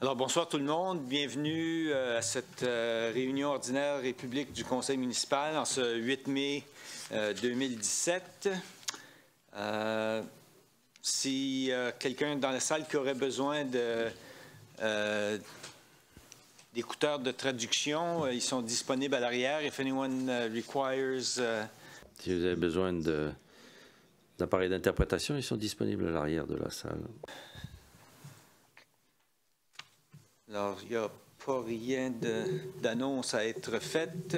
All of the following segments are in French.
Alors, bonsoir tout le monde. Bienvenue à cette réunion ordinaire et publique du Conseil municipal en ce 8 mai 2017. Si quelqu'un dans la salle qui aurait besoin d'écouteurs de traduction, ils sont disponibles à l'arrière. If anyone requires... Si vous avez besoin d'appareils d'interprétation, ils sont disponibles à l'arrière de la salle. Alors, il n'y a pas rien d'annonce à être faite.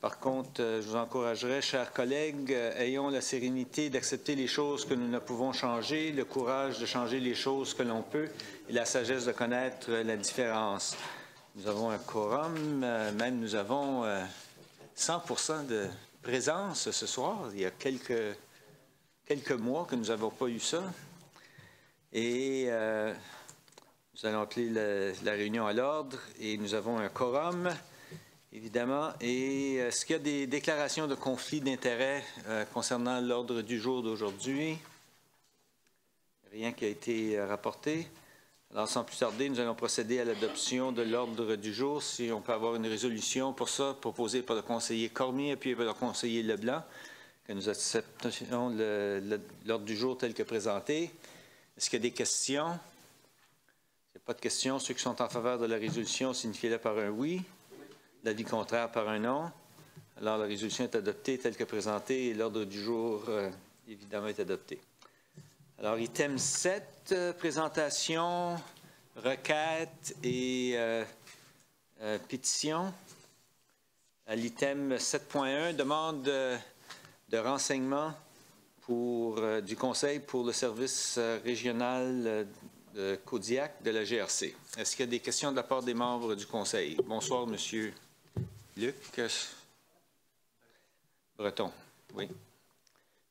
Par contre, je vous encouragerais, chers collègues, ayons la sérénité d'accepter les choses que nous ne pouvons changer, le courage de changer les choses que l'on peut et la sagesse de connaître la différence. Nous avons un quorum, même nous avons 100% de présence ce soir. Il y a quelques mois que nous n'avons pas eu ça. Et nous allons appeler la réunion à l'ordre et nous avons un quorum, évidemment. Et est-ce qu'il y a des déclarations de conflit d'intérêts concernant l'ordre du jour d'aujourd'hui? Rien qui a été rapporté. Alors, sans plus tarder, nous allons procéder à l'adoption de l'ordre du jour. Si on peut avoir une résolution pour ça, proposée par le conseiller Cormier et puis par le conseiller Leblanc, que nous acceptions l'ordre du jour tel que présenté. Est-ce qu'il y a des questions? Il n'y a pas de questions. Ceux qui sont en faveur de la résolution, signifiez-le par un oui. L'avis contraire par un non. Alors, la résolution est adoptée telle que présentée et l'ordre du jour, évidemment, est adopté. Alors, item 7, présentation, requête et pétition. À l'item 7.1, demande de renseignement du Conseil pour le service régional de Kodiak de la GRC. Est-ce qu'il y a des questions de la part des membres du Conseil? Bonsoir, Monsieur Luc. Breton, oui.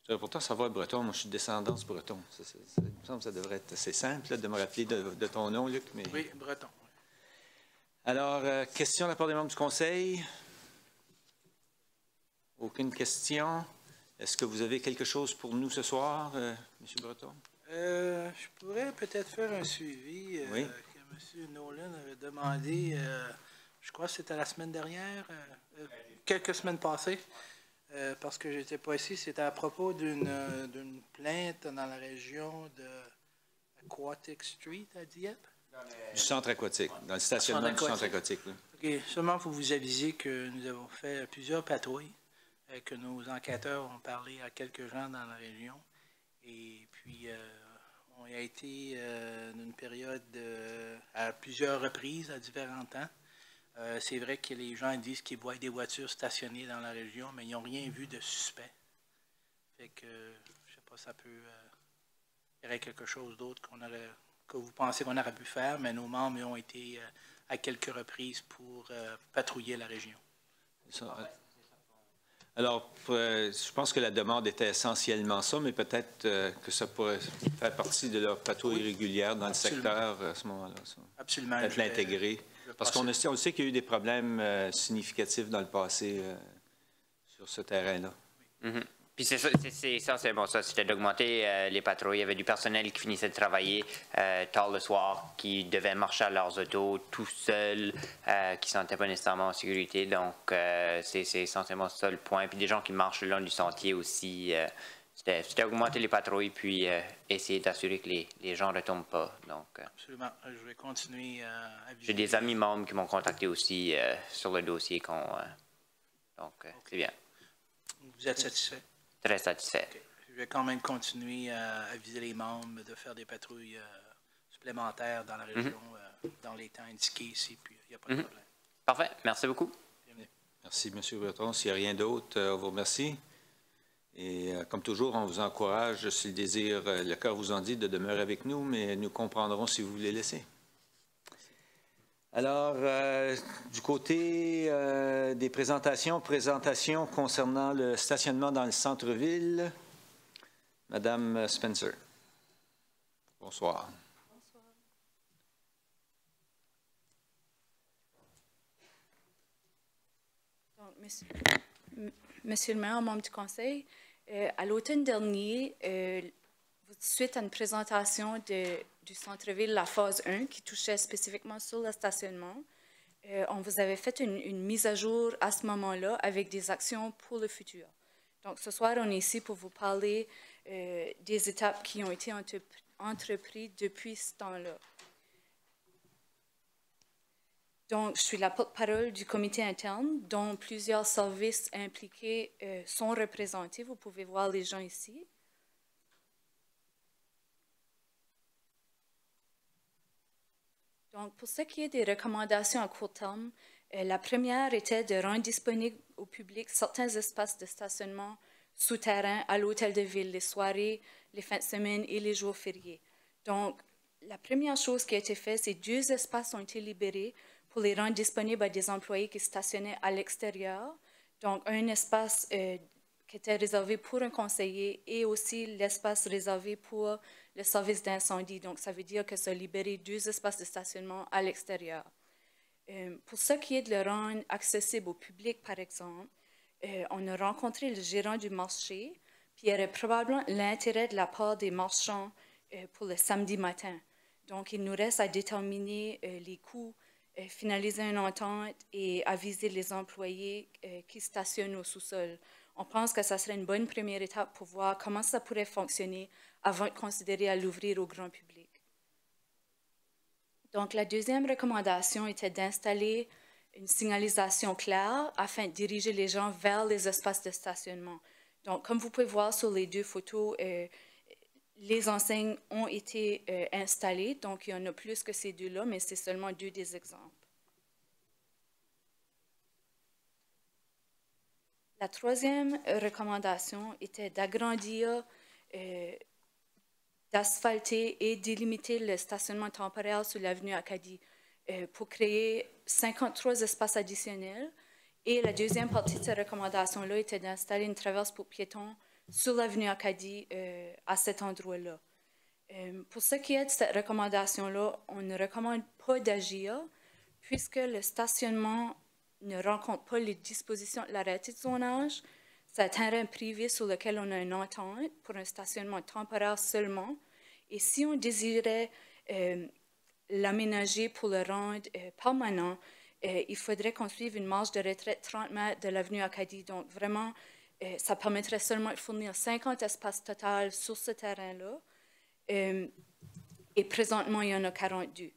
Je devrais pourtant savoir breton. Moi, je suis de descendance breton. Il me semble que ça devrait être assez simple là, de me rappeler de ton nom, Luc. Mais... Oui, breton. Alors, question de la part des membres du Conseil? Aucune question? Est-ce que vous avez quelque chose pour nous ce soir, M. Breton? Je pourrais peut-être faire un suivi oui. que M. Nolan avait demandé, je crois que c'était la semaine dernière, quelques semaines passées, parce que je n'étais pas ici. C'était à propos d'une plainte dans la région de Aquatic Street à Dieppe. Du centre aquatique, dans le stationnement du centre aquatique. Oui. OK. Seulement pour vous aviser que nous avons fait plusieurs patrouilles, que nos enquêteurs ont parlé à quelques gens dans la région. Et puis, on a été dans une période à plusieurs reprises, à différents temps. C'est vrai que les gens disent qu'ils voient des voitures stationnées dans la région, mais ils n'ont rien vu de suspect. Fait que, je ne sais pas, ça peut... il y aurait quelque chose d'autre que vous pensez qu'on aurait pu faire, mais nos membres ont été à quelques reprises pour patrouiller la région. Alors, je pense que la demande était essentiellement ça, mais peut-être que ça pourrait faire partie de leur patrouille régulière dans Absolument. le secteur à ce moment-là. Absolument. Peut-être l'intégrer. Parce qu'on sait qu'il y a eu des problèmes significatifs dans le passé sur ce terrain-là. Mm-hmm. Puis c'est essentiellement ça, c'était d'augmenter les patrouilles. Il y avait du personnel qui finissait de travailler tard le soir, qui devait marcher à leurs autos tout seuls, qui ne se sentaient pas nécessairement en sécurité. Donc, c'est essentiellement ça le point. Puis des gens qui marchent le long du sentier aussi. C'était augmenter les patrouilles, puis essayer d'assurer que les gens ne retombent pas. Donc, absolument. Je vais continuer à visiter. J'ai des amis membres qui m'ont contacté aussi sur le dossier. Donc, c'est bien. Vous êtes satisfait? Très satisfait. Okay. Je vais quand même continuer à aviser les membres de faire des patrouilles supplémentaires dans la région, dans les temps indiqués ici, puis il n'y a pas de problème. Parfait. Merci beaucoup. Bienvenue. Merci, M. Breton. S'il n'y a rien d'autre, on vous remercie. Et comme toujours, on vous encourage, si le désir, le cœur vous en dit, de demeurer avec nous, mais nous comprendrons si vous voulez laisser. Alors, du côté des présentations concernant le stationnement dans le centre-ville, Madame Spencer. Bonsoir. Donc, Monsieur le maire, membre du conseil, à l'automne dernier, suite à une présentation du centre-ville, la phase 1, qui touchait spécifiquement sur le stationnement. On vous avait fait une mise à jour à ce moment-là avec des actions pour le futur. Donc, ce soir, on est ici pour vous parler des étapes qui ont été entreprises depuis ce temps-là. Donc, je suis la porte-parole du comité interne, dont plusieurs services impliqués sont représentés. Vous pouvez voir les gens ici. Donc, pour ce qui est des recommandations à court terme, la première était de rendre disponible au public certains espaces de stationnement souterrains à l'hôtel de ville, les soirées, les fins de semaine et les jours fériés. Donc, la première chose qui a été faite, c'est 2 espaces ont été libérés pour les rendre disponibles à des employés qui stationnaient à l'extérieur. Donc, un espace qui était réservé pour un conseiller et aussi l'espace réservé pour le service d'incendie. Donc, ça veut dire que ça a libéré 2 espaces de stationnement à l'extérieur. Pour ce qui est de le rendre accessible au public, par exemple, on a rencontré le gérant du marché, puis il y aurait probablement l'intérêt de la part des marchands pour le samedi matin. Donc, il nous reste à déterminer les coûts, finaliser une entente et aviser les employés qui stationnent au sous-sol. On pense que ça serait une bonne première étape pour voir comment ça pourrait fonctionner avant de considérer à l'ouvrir au grand public. Donc, la deuxième recommandation était d'installer une signalisation claire afin de diriger les gens vers les espaces de stationnement. Donc, comme vous pouvez voir sur les 2 photos, les enseignes ont été installées, donc il y en a plus que ces 2-là, mais c'est seulement 2 des exemples. La troisième recommandation était d'agrandir, d'asphalter et délimiter le stationnement temporaire sur l'avenue Acadie pour créer 53 espaces additionnels. Et la deuxième partie de cette recommandation-là était d'installer une traverse pour piétons sur l'avenue Acadie à cet endroit-là. Pour ce qui est de cette recommandation-là, on ne recommande pas d'agir puisque le stationnement ne rencontre pas les dispositions de l'arrêté de zonage. C'est un terrain privé sur lequel on a une entente pour un stationnement temporaire seulement. Et si on désirait l'aménager pour le rendre permanent, il faudrait qu'on suive une marge de retraite 30 mètres de l'avenue Acadie. Donc, vraiment, ça permettrait seulement de fournir 50 espaces total sur ce terrain-là. Et présentement, il y en a 42.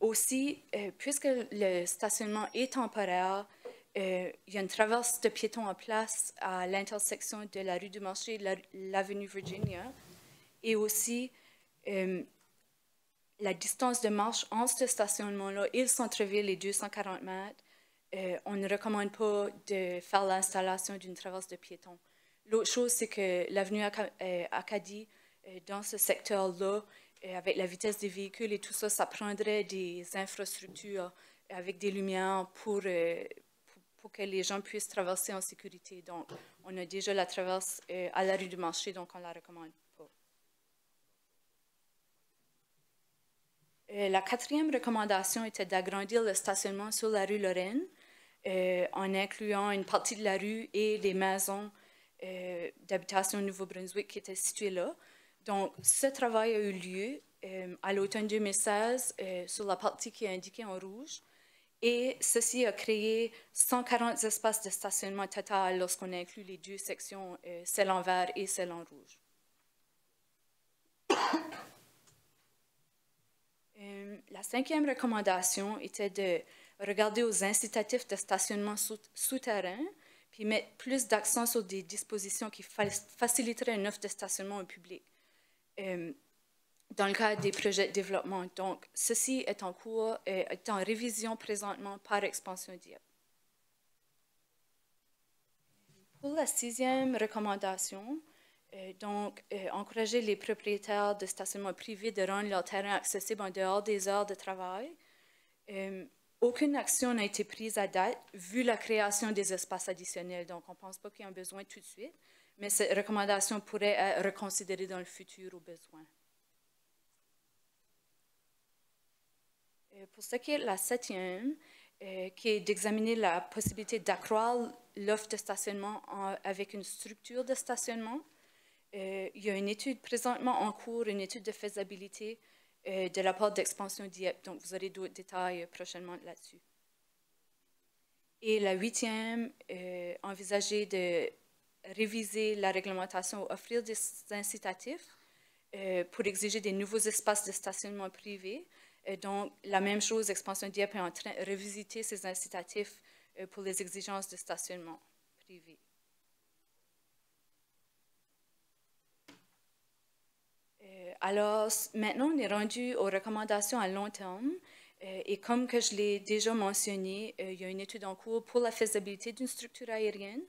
Aussi, puisque le stationnement est temporaire, il y a une traverse de piétons en place à l'intersection de la rue du Marché et de l'avenue Virginia. Et aussi, la distance de marche entre ce stationnement-là et le centre-ville est 240 mètres. On ne recommande pas de faire l'installation d'une traverse de piétons. L'autre chose, c'est que l'avenue Acadie, dans ce secteur-là, avec la vitesse des véhicules et tout ça, ça prendrait des infrastructures avec des lumières pour que les gens puissent traverser en sécurité. Donc, on a déjà la traverse à la rue du Marché, donc on ne la recommande pas. La quatrième recommandation était d'agrandir le stationnement sur la rue Lorraine, en incluant une partie de la rue et des maisons d'habitation au Nouveau-Brunswick qui étaient situées là. Donc, ce travail a eu lieu à l'automne 2016 sur la partie qui est indiquée en rouge. Et ceci a créé 140 espaces de stationnement total lorsqu'on inclut les 2 sections, celle en vert et celle en rouge. La 5e recommandation était de regarder aux incitatifs de stationnement souterrain, puis mettre plus d'accent sur des dispositions qui faciliteraient une offre de stationnement au public dans le cadre des projets de développement. Donc, ceci est en cours, est en révision présentement par Expansion Dieppe. Pour la 6e recommandation, encourager les propriétaires de stationnement privés de rendre leur terrain accessible en dehors des heures de travail. Aucune action n'a été prise à date, vu la création des espaces additionnels. Donc, on ne pense pas qu'il y a un besoin tout de suite, mais cette recommandation pourrait être reconsidérée dans le futur au besoin. Pour ce qui est de la 7e, qui est d'examiner la possibilité d'accroître l'offre de stationnement avec une structure de stationnement. Il y a une étude présentement en cours, une étude de faisabilité de la part d'Expansion Dieppe. Donc, vous aurez d'autres détails prochainement là-dessus. Et la 8e, envisager de réviser la réglementation, offrir des incitatifs pour exiger des nouveaux espaces de stationnement privé. Donc, la même chose, Expansion Dieppe est en train de revisiter ces incitatifs pour les exigences de stationnement privé. Alors, maintenant, on est rendu aux recommandations à long terme. Et comme que je l'ai déjà mentionné, il y a une étude en cours pour la faisabilité d'une structure aérienne.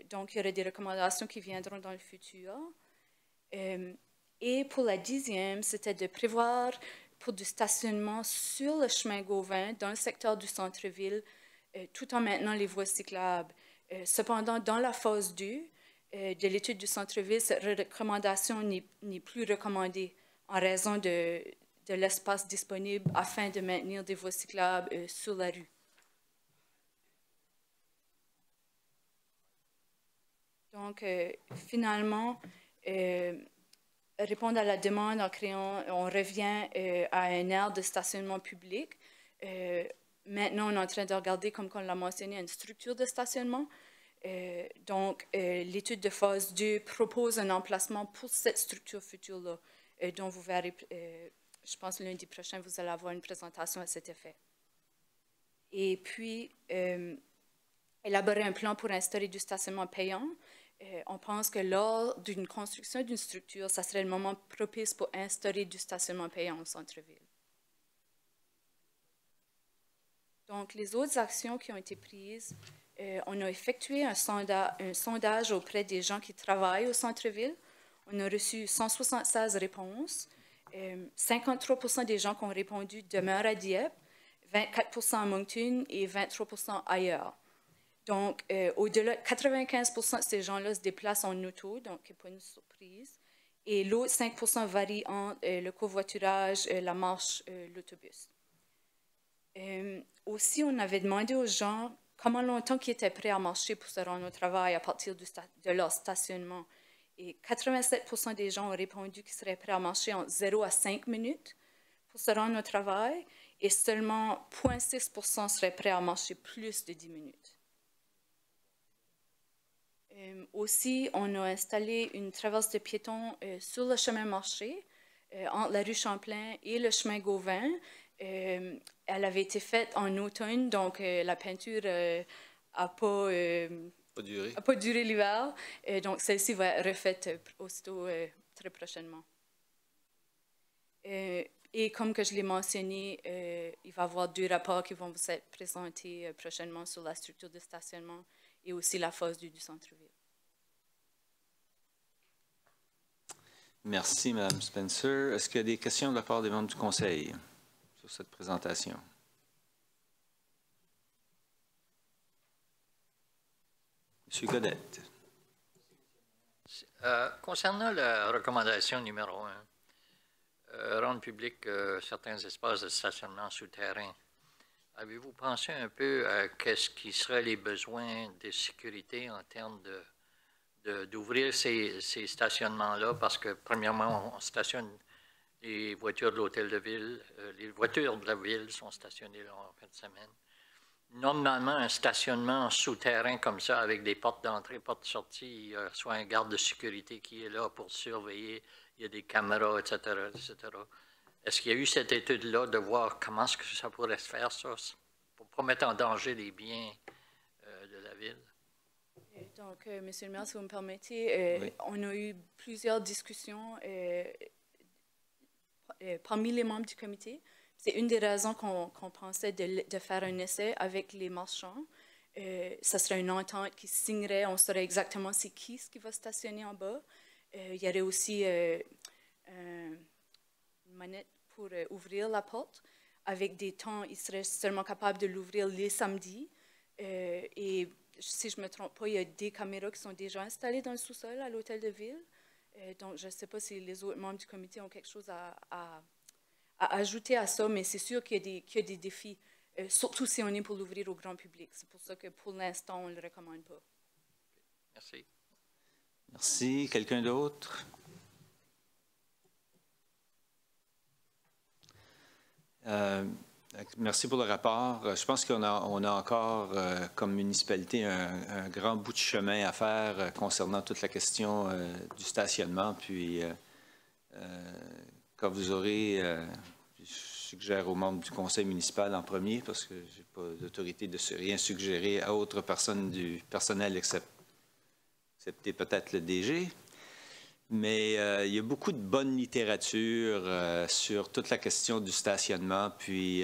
Donc, il y aura des recommandations qui viendront dans le futur. Et pour la 10e, c'était de prévoir pour du stationnement sur le chemin Gauvin dans le secteur du centre-ville, tout en maintenant les voies cyclables. Cependant, dans la phase 2 de l'étude du centre-ville, cette recommandation n'est plus recommandée en raison de l'espace disponible afin de maintenir des voies cyclables sur la rue. Donc, finalement, répondre à la demande en créant, on revient à une aire de stationnement public. Maintenant, on est en train de regarder, comme on l'a mentionné, une structure de stationnement. Donc, l'étude de phase 2 propose un emplacement pour cette structure future-là, dont vous verrez, je pense lundi prochain, vous allez avoir une présentation à cet effet. Et puis, élaborer un plan pour installer du stationnement payant. On pense que lors d'une construction d'une structure, ça serait le moment propice pour instaurer du stationnement payant au centre-ville. Donc, les autres actions qui ont été prises, on a effectué un sondage auprès des gens qui travaillent au centre-ville. On a reçu 176 réponses. 53% des gens qui ont répondu demeurent à Dieppe, 24% à Moncton et 23% ailleurs. Donc, au-delà, 95% de ces gens-là se déplacent en auto, donc ce n'est pas une surprise. Et l'autre 5% varie entre le covoiturage, la marche, l'autobus. Aussi, on avait demandé aux gens comment longtemps ils étaient prêts à marcher pour se rendre au travail à partir de leur stationnement. Et 87% des gens ont répondu qu'ils seraient prêts à marcher en 0 à 5 minutes pour se rendre au travail, et seulement 0,6% seraient prêts à marcher plus de 10 minutes. Aussi, on a installé une traverse de piétons sur le chemin Marché, entre la rue Champlain et le chemin Gauvin. Elle avait été faite en automne, donc la peinture n'a pas duré l'hiver. Donc, celle-ci va être refaite aussitôt très prochainement. Et comme que je l'ai mentionné, il va y avoir 2 rapports qui vont vous être présentés prochainement sur la structure de stationnement et aussi la phase du centre-ville. Merci, Mme Spencer. Est-ce qu'il y a des questions de la part des membres du Conseil sur cette présentation? M. Godette. Concernant la recommandation numéro 1, rendre public certains espaces de stationnement souterrain, avez-vous pensé un peu à qu'est-ce qui seraient les besoins de sécurité en termes d'ouvrir ces stationnements-là? Parce que, premièrement, on stationne les voitures de l'hôtel de ville. Les voitures de la ville sont stationnées là en fin de semaine. Normalement, un stationnement souterrain comme ça, avec des portes d'entrée, portes de sortie, il y a soit un garde de sécurité qui est là pour surveiller, il y a des caméras, etc., etc. Est-ce qu'il y a eu cette étude-là de voir comment est-ce que ça pourrait se faire, ça, pour ne pas mettre en danger les biens de la ville? Donc, M. le maire, si vous me permettez, oui. On a eu plusieurs discussions parmi les membres du comité. C'est une des raisons qu'on pensait de faire un essai avec les marchands. Ça serait une entente qui signerait, on saurait exactement c'est qui va stationner en bas. Il y aurait aussi une manette pour ouvrir la porte. Avec des temps, ils seraient seulement capables de l'ouvrir les samedis. Et si je ne me trompe pas, il y a des caméras qui sont déjà installées dans le sous-sol à l'hôtel de ville. Donc, je ne sais pas si les autres membres du comité ont quelque chose à ajouter à ça, mais c'est sûr qu'il y a des défis, surtout si on est pour l'ouvrir au grand public. C'est pour ça que pour l'instant, on ne le recommande pas. Merci. Merci. Quelqu'un d'autre? Merci pour le rapport. Je pense qu'on a encore, comme municipalité, un grand bout de chemin à faire concernant toute la question du stationnement. Puis, quand vous aurez, je suggère aux membres du conseil municipal en premier, parce que je n'ai pas d'autorité de rien suggérer à autre personne du personnel, excepté peut-être le DG. Mais il y a beaucoup de bonne littérature sur toute la question du stationnement. Puis,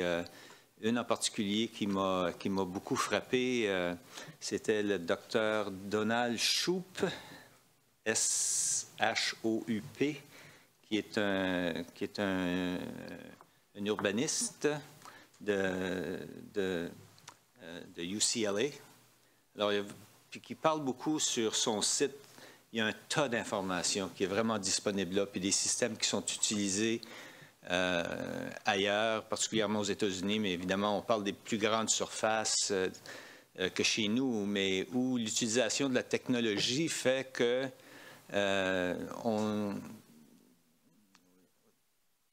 une en particulier qui m'a beaucoup frappé, c'était le docteur Donald Shoup, S-H-O-U-P, qui est un urbaniste de UCLA. Alors, puis qui parle beaucoup sur son site. Il y a un tas d'informations qui est vraiment disponible là, puis des systèmes qui sont utilisés ailleurs, particulièrement aux États-Unis, mais évidemment, on parle des plus grandes surfaces que chez nous, mais où l'utilisation de la technologie fait que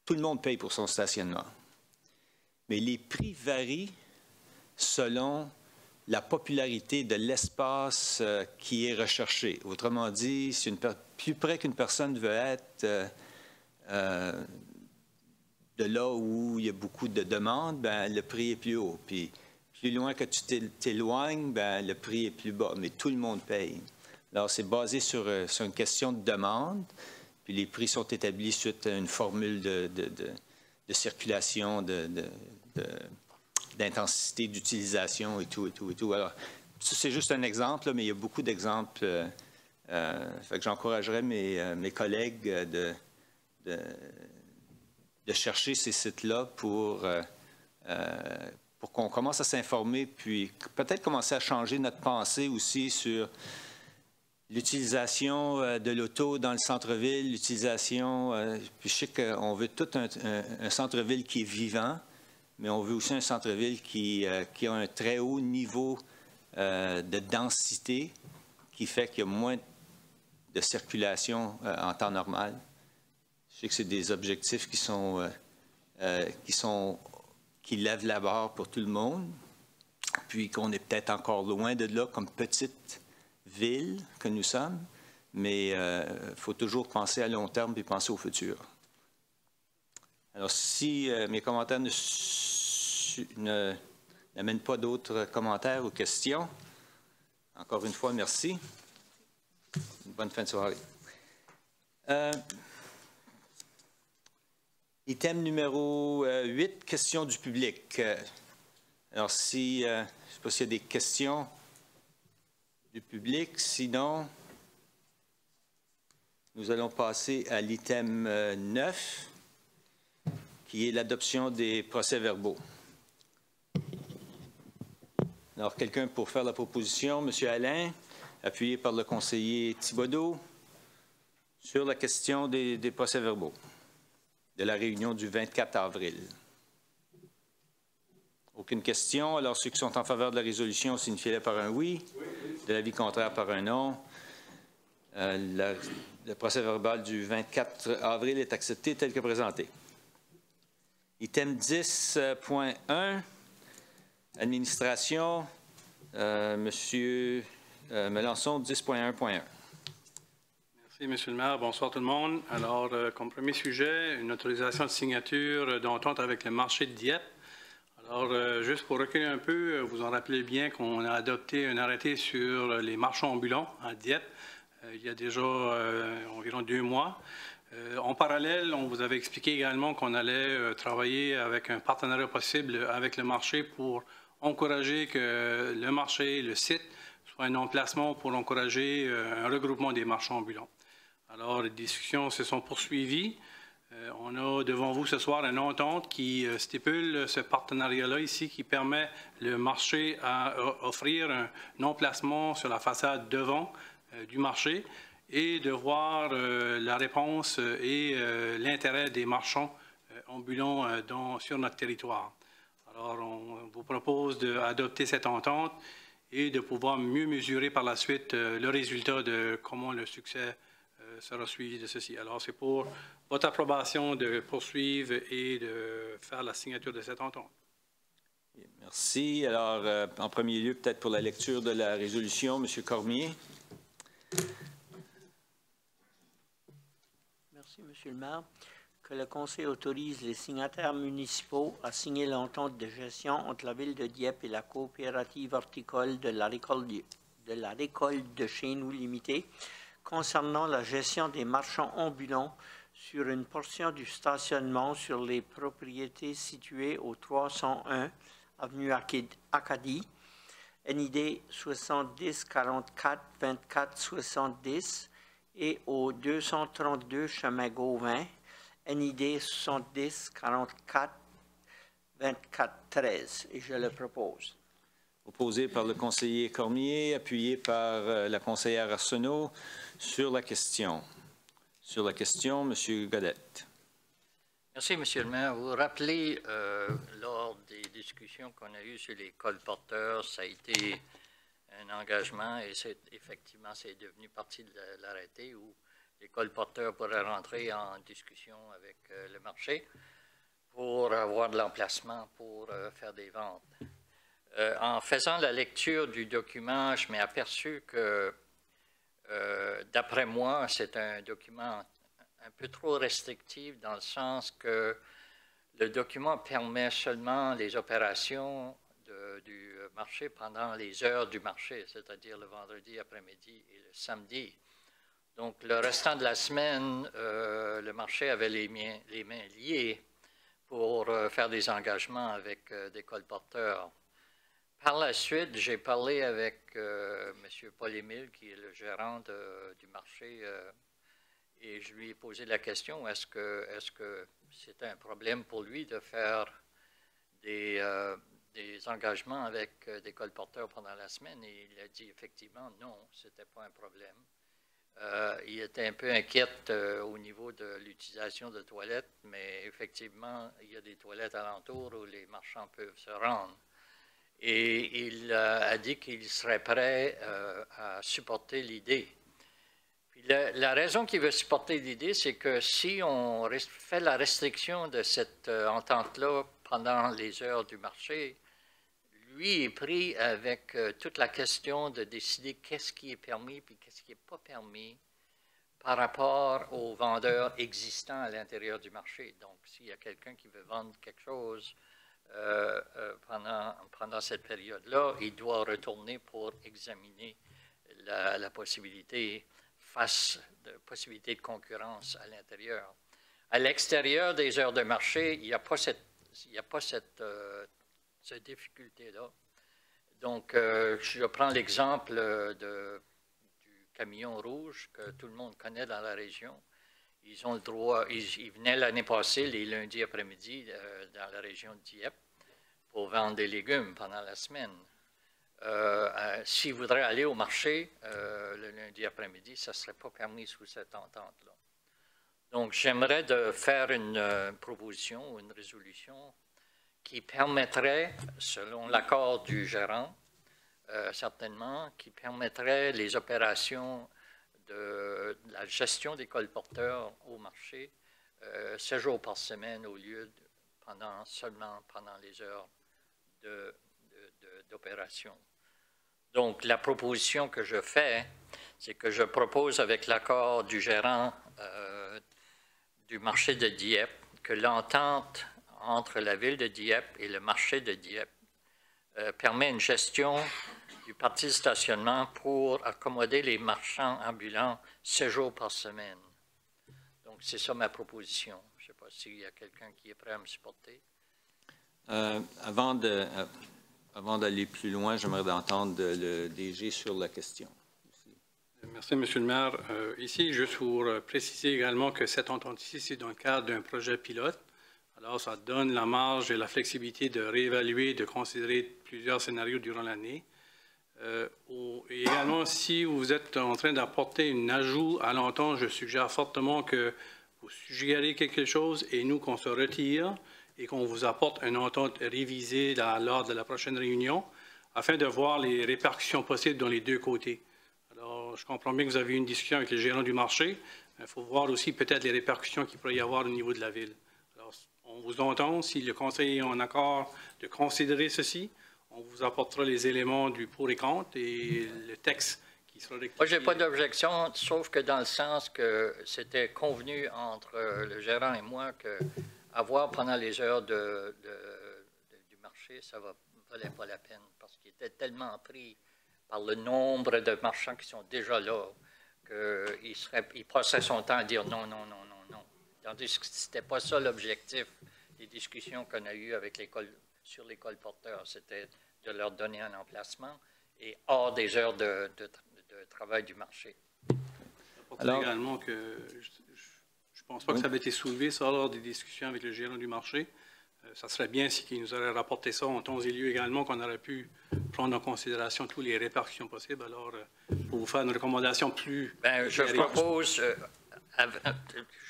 tout le monde paye pour son stationnement. Mais les prix varient selon la popularité de l'espace qui est recherché. Autrement dit, si plus près qu'une personne veut être de là où il y a beaucoup de demandes, ben, le prix est plus haut. Puis, plus loin que tu t'éloignes, ben, le prix est plus bas. Mais tout le monde paye. Alors, c'est basé sur une question de demande. Puis, les prix sont établis suite à une formule de circulation, d'intensité d'utilisation et tout. Alors, c'est juste un exemple, là, mais il y a beaucoup d'exemples. Fait que j'encouragerais mes collègues de chercher ces sites-là pour qu'on commence à s'informer, puis peut-être commencer à changer notre pensée aussi sur l'utilisation de l'auto dans le centre-ville, l'utilisation... puis je sais qu'on veut tout un centre-ville qui est vivant, mais on veut aussi un centre-ville qui a un très haut niveau de densité, qui fait qu'il y a moins de circulation en temps normal. Je sais que c'est des objectifs qui lèvent la barre pour tout le monde, puis qu'on est peut-être encore loin de là comme petite ville que nous sommes, mais il faut toujours penser à long terme et penser au futur. Alors, si mes commentaires n'amènent pas d'autres commentaires ou questions, encore une fois, merci. Une bonne fin de soirée. Item numéro 8, questions du public. Alors, je ne sais pas s'il y a des questions du public. Sinon, nous allons passer à l'item 9, qui est l'adoption des procès-verbaux. Alors, quelqu'un pour faire la proposition? M. Alain, appuyé par le conseiller Thibodeau, sur la question des procès-verbaux de la réunion du 24 avril. Aucune question. Alors, ceux qui sont en faveur de la résolution signifieraient par un oui. De l'avis contraire par un non. Le procès-verbal du 24 avril est accepté tel que présenté. Item 10.1, administration, Monsieur Melançon, 10.1.1. Merci, Monsieur le maire. Bonsoir tout le monde. Alors, comme premier sujet, une autorisation de signature d'entente avec le marché de Dieppe. Alors, juste pour reculer un peu, vous en rappelez bien qu'on a adopté un arrêté sur les marchands ambulants à Dieppe il y a déjà environ 2 mois. En parallèle, on vous avait expliqué également qu'on allait travailler avec un partenariat possible avec le marché pour encourager que le marché, le site, soit un emplacement pour encourager un regroupement des marchands ambulants. Alors, les discussions se sont poursuivies. On a devant vous ce soir une entente qui stipule ce partenariat-là ici qui permet le marché à offrir un emplacement sur la façade devant du marché et de voir la réponse et l'intérêt des marchands ambulants sur notre territoire. Alors, on vous propose d'adopter cette entente et de pouvoir mieux mesurer par la suite le résultat de comment le succès sera suivi de ceci. Alors, c'est pour votre approbation de poursuivre et de faire la signature de cette entente. Merci. Alors, en premier lieu, peut-être pour la lecture de la résolution, M. Cormier. Merci, M. le maire. Que le Conseil autorise les signataires municipaux à signer l'entente de gestion entre la Ville de Dieppe et la coopérative horticole de la récolte de chez nous limitée concernant la gestion des marchands ambulants sur une portion du stationnement sur les propriétés situées au 301 avenue Acadie, NID 70 44 24 70 et au 232 chemin Gauvin, NID 70 44 24 13. Et je le propose. Proposé par le conseiller Cormier, appuyé par la conseillère Arsenault. Sur la question. Sur la question, M. Godette. Merci, M. le maire. Vous vous rappelez, lors des discussions qu'on a eues sur les colporteurs, ça a été un engagement et effectivement, c'est devenu partie de l'arrêté où les colporteurs pourraient rentrer en discussion avec le marché pour avoir de l'emplacement pour faire des ventes. En faisant la lecture du document, je m'ai aperçu que, d'après moi, c'est un document un peu trop restrictif dans le sens que le document permet seulement les opérations du marché pendant les heures du marché, c'est-à-dire le vendredi après-midi et le samedi. Donc, le restant de la semaine, le marché avait les mains liées pour faire des engagements avec des colporteurs. Par la suite, j'ai parlé avec M. Paul-Émile, qui est le gérant du marché, et je lui ai posé la question, est-ce que c'était un problème pour lui de faire des engagements avec des colporteurs pendant la semaine? Et il a dit effectivement non, ce n'était pas un problème. Il était un peu inquiète au niveau de l'utilisation de toilettes, mais effectivement, il y a des toilettes alentours où les marchands peuvent se rendre. Et il a dit qu'il serait prêt à supporter l'idée. La raison qu'il veut supporter l'idée, c'est que si on fait la restriction de cette entente-là pendant les heures du marché, lui est pris avec toute la question de décider qu'est-ce qui est permis et qu'est-ce qui n'est pas permis par rapport aux vendeurs existants à l'intérieur du marché. Donc, s'il y a quelqu'un qui veut vendre quelque chose pendant cette période-là, il doit retourner pour examiner la possibilité possibilité de concurrence à l'intérieur. À l'extérieur des heures de marché, il n'y a pas cette difficulté-là. Donc, je prends l'exemple du camion rouge que tout le monde connaît dans la région. Ils ont le droit, ils venaient l'année passée, les lundis après-midi, dans la région de Dieppe, pour vendre des légumes pendant la semaine. S'ils voudraient aller au marché le lundi après-midi, ça ne serait pas permis sous cette entente-là. Donc, j'aimerais de faire une proposition ou une résolution qui permettrait, selon l'accord du gérant, certainement, qui permettrait les opérations de la gestion des colporteurs au marché 7 jours par semaine au lieu seulement pendant les heures d'opération. Donc, la proposition que je fais, c'est que je propose avec l'accord du gérant du marché de Dieppe que l'entente entre la ville de Dieppe et le marché de Dieppe permet une gestion du parti de stationnement pour accommoder les marchands ambulants 7 jours par semaine. Donc, c'est ça ma proposition. Je ne sais pas s'il y a quelqu'un qui est prêt à me supporter. Avant d'aller plus loin, j'aimerais entendre le DG sur la question. Merci, M. le maire. Ici, juste pour préciser également que cette entente ici, c'est dans le cadre d'un projet pilote. Alors, ça donne la marge et la flexibilité de réévaluer, de considérer plusieurs scénarios durant l'année. Et également, si vous êtes en train d'apporter un ajout à l'entente, je suggère fortement que vous suggérez quelque chose et nous, qu'on se retire et qu'on vous apporte une entente révisée lors de la prochaine réunion. afin de voir les répercussions possibles dans les deux côtés. Alors, je comprends bien que vous avez eu une discussion avec les gérants du marché. Il faut voir aussi peut-être les répercussions qu'il pourrait y avoir au niveau de la ville. Alors, on vous entend. Si le conseil est en accord de considérer ceci, on vous apportera les éléments du pour et contre et le texte qui sera rectifié. Moi, je n'ai pas d'objection, sauf que dans le sens que c'était convenu entre le gérant et moi qu'avoir pendant les heures du marché, ça ne valait pas la peine parce qu'il était tellement pris par le nombre de marchands qui sont déjà là qu'il passerait son temps à dire non, non, non, non, non. Tandis que ce n'était pas ça l'objectif des discussions qu'on a eues avec sur les colporteurs. C'était de leur donner un emplacement et hors des heures de travail du marché. Alors, également que je ne pense pas que ça avait été soulevé ça, lors des discussions avec le gérant du marché. Ça serait bien s'il nous aurait rapporté ça en temps et lieu également, qu'on aurait pu prendre en considération toutes les répercussions possibles. Alors, pour vous faire une recommandation plus... Bien, je propose... je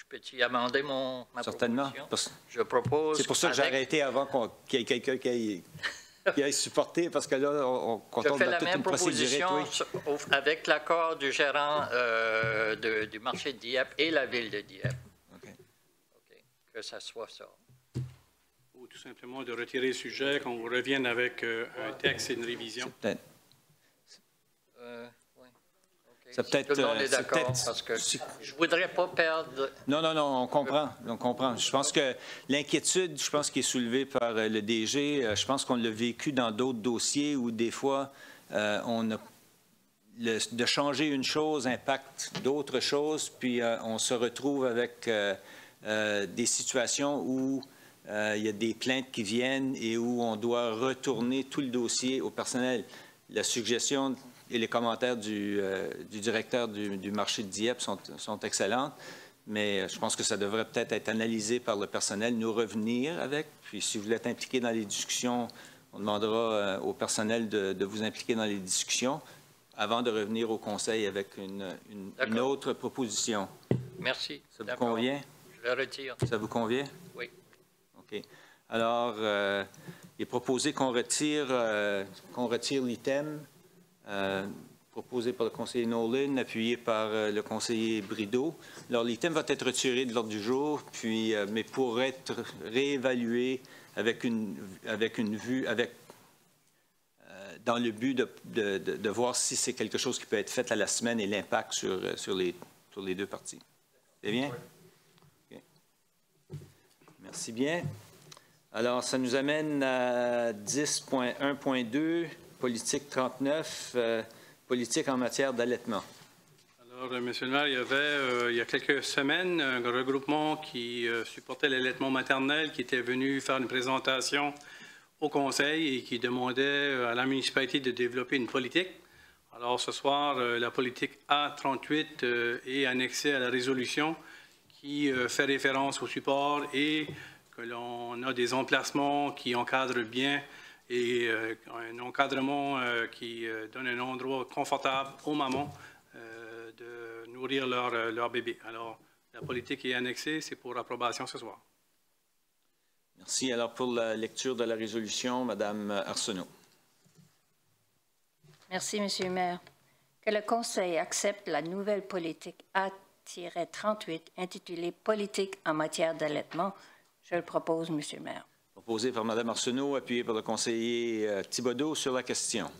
peux-tu amender ma Certainement. proposition? Je propose... C'est pour ça que j'ai arrêté avant qu'il y ait quelqu'un qui aille supporter, parce que là, on tombe dans toute une procédure. Avec l'accord du gérant du marché de Dieppe et la ville de Dieppe. OK. Que ça soit ça. Ou tout simplement de retirer le sujet, qu'on vous revienne avec un texte et une révision. Peut-être. Tout le monde est d'accord, parce que je ne voudrais pas perdre... Non, on comprend. Je pense que l'inquiétude, qui est soulevée par le DG, je pense qu'on l'a vécu dans d'autres dossiers où des fois, de changer une chose impacte d'autres choses, puis on se retrouve avec des situations où il y a des plaintes qui viennent et où on doit retourner tout le dossier au personnel. La suggestion et les commentaires du directeur du marché de Dieppe sont excellentes, mais je pense que ça devrait peut-être être analysé par le personnel, nous revenir avec. Puis si vous voulez être impliqué dans les discussions, on demandera au personnel de vous impliquer dans les discussions avant de revenir au conseil avec une autre proposition. Merci. Ça vous convient? Je le retire. Ça vous convient? Oui. OK. Alors, il est proposé qu'on retire l'item proposé par le conseiller Nolan, appuyé par le conseiller Brideau. Alors, l'item va être retiré de l'ordre du jour, puis, mais pour être réévalué avec une vue, dans le but de voir si c'est quelque chose qui peut être fait à la semaine et l'impact sur les deux parties. C'est bien? Okay. Merci bien. Alors, ça nous amène à 10.1.2, politique 39, politique en matière d'allaitement. Alors, M. le maire, il y avait, il y a quelques semaines, un regroupement qui supportait l'allaitement maternel qui était venu faire une présentation au conseil et qui demandait à la municipalité de développer une politique. Alors, ce soir, la politique A38 est annexée à la résolution qui fait référence au support et que l'on a des emplacements qui encadrent bien et un encadrement qui donne un endroit confortable aux mamans de nourrir leur bébé. Alors, la politique est annexée, c'est pour approbation ce soir. Merci. Alors, pour la lecture de la résolution, Mme Arsenault. Merci, M. le maire. Que le Conseil accepte la nouvelle politique A-38 intitulée « Politique en matière d'allaitement ». Je le propose, M. le maire. Proposé par Mme Arsenault, appuyé par le conseiller Thibodeau sur la question.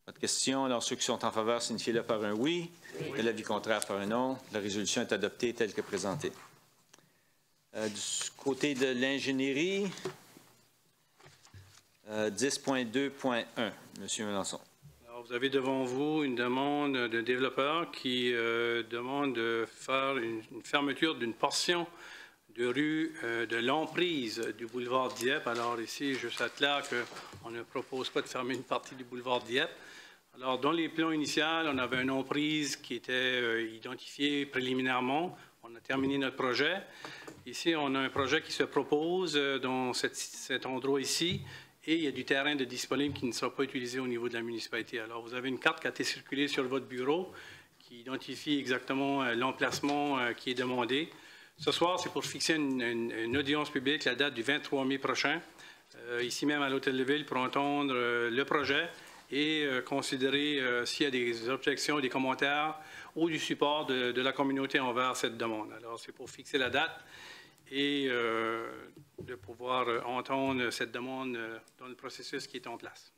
Pas de question. Alors, ceux qui sont en faveur, signifiez-le par un oui. Et l'avis contraire par un non. La résolution est adoptée telle que présentée. Du côté de l'ingénierie, 10.2.1, M. Melançon. Alors, vous avez devant vous une demande d'un développeur qui demande de faire une fermeture d'une portion de rue de l'emprise du boulevard Dieppe. Alors ici, je suis clair qu'on ne propose pas de fermer une partie du boulevard Dieppe. Alors, dans les plans initiaux, on avait une emprise qui était identifiée préliminairement. On a terminé notre projet. Ici, on a un projet qui se propose dans cet endroit ici. Et il y a du terrain de disponible qui ne sera pas utilisé au niveau de la municipalité. Alors, vous avez une carte qui a été circulée sur votre bureau qui identifie exactement l'emplacement qui est demandé. Ce soir, c'est pour fixer une audience publique, la date du 23 mai prochain, ici même à l'Hôtel de Ville, pour entendre le projet et considérer s'il y a des objections, des commentaires ou du support de la communauté envers cette demande. Alors, c'est pour fixer la date et de pouvoir entendre cette demande dans le processus qui est en place.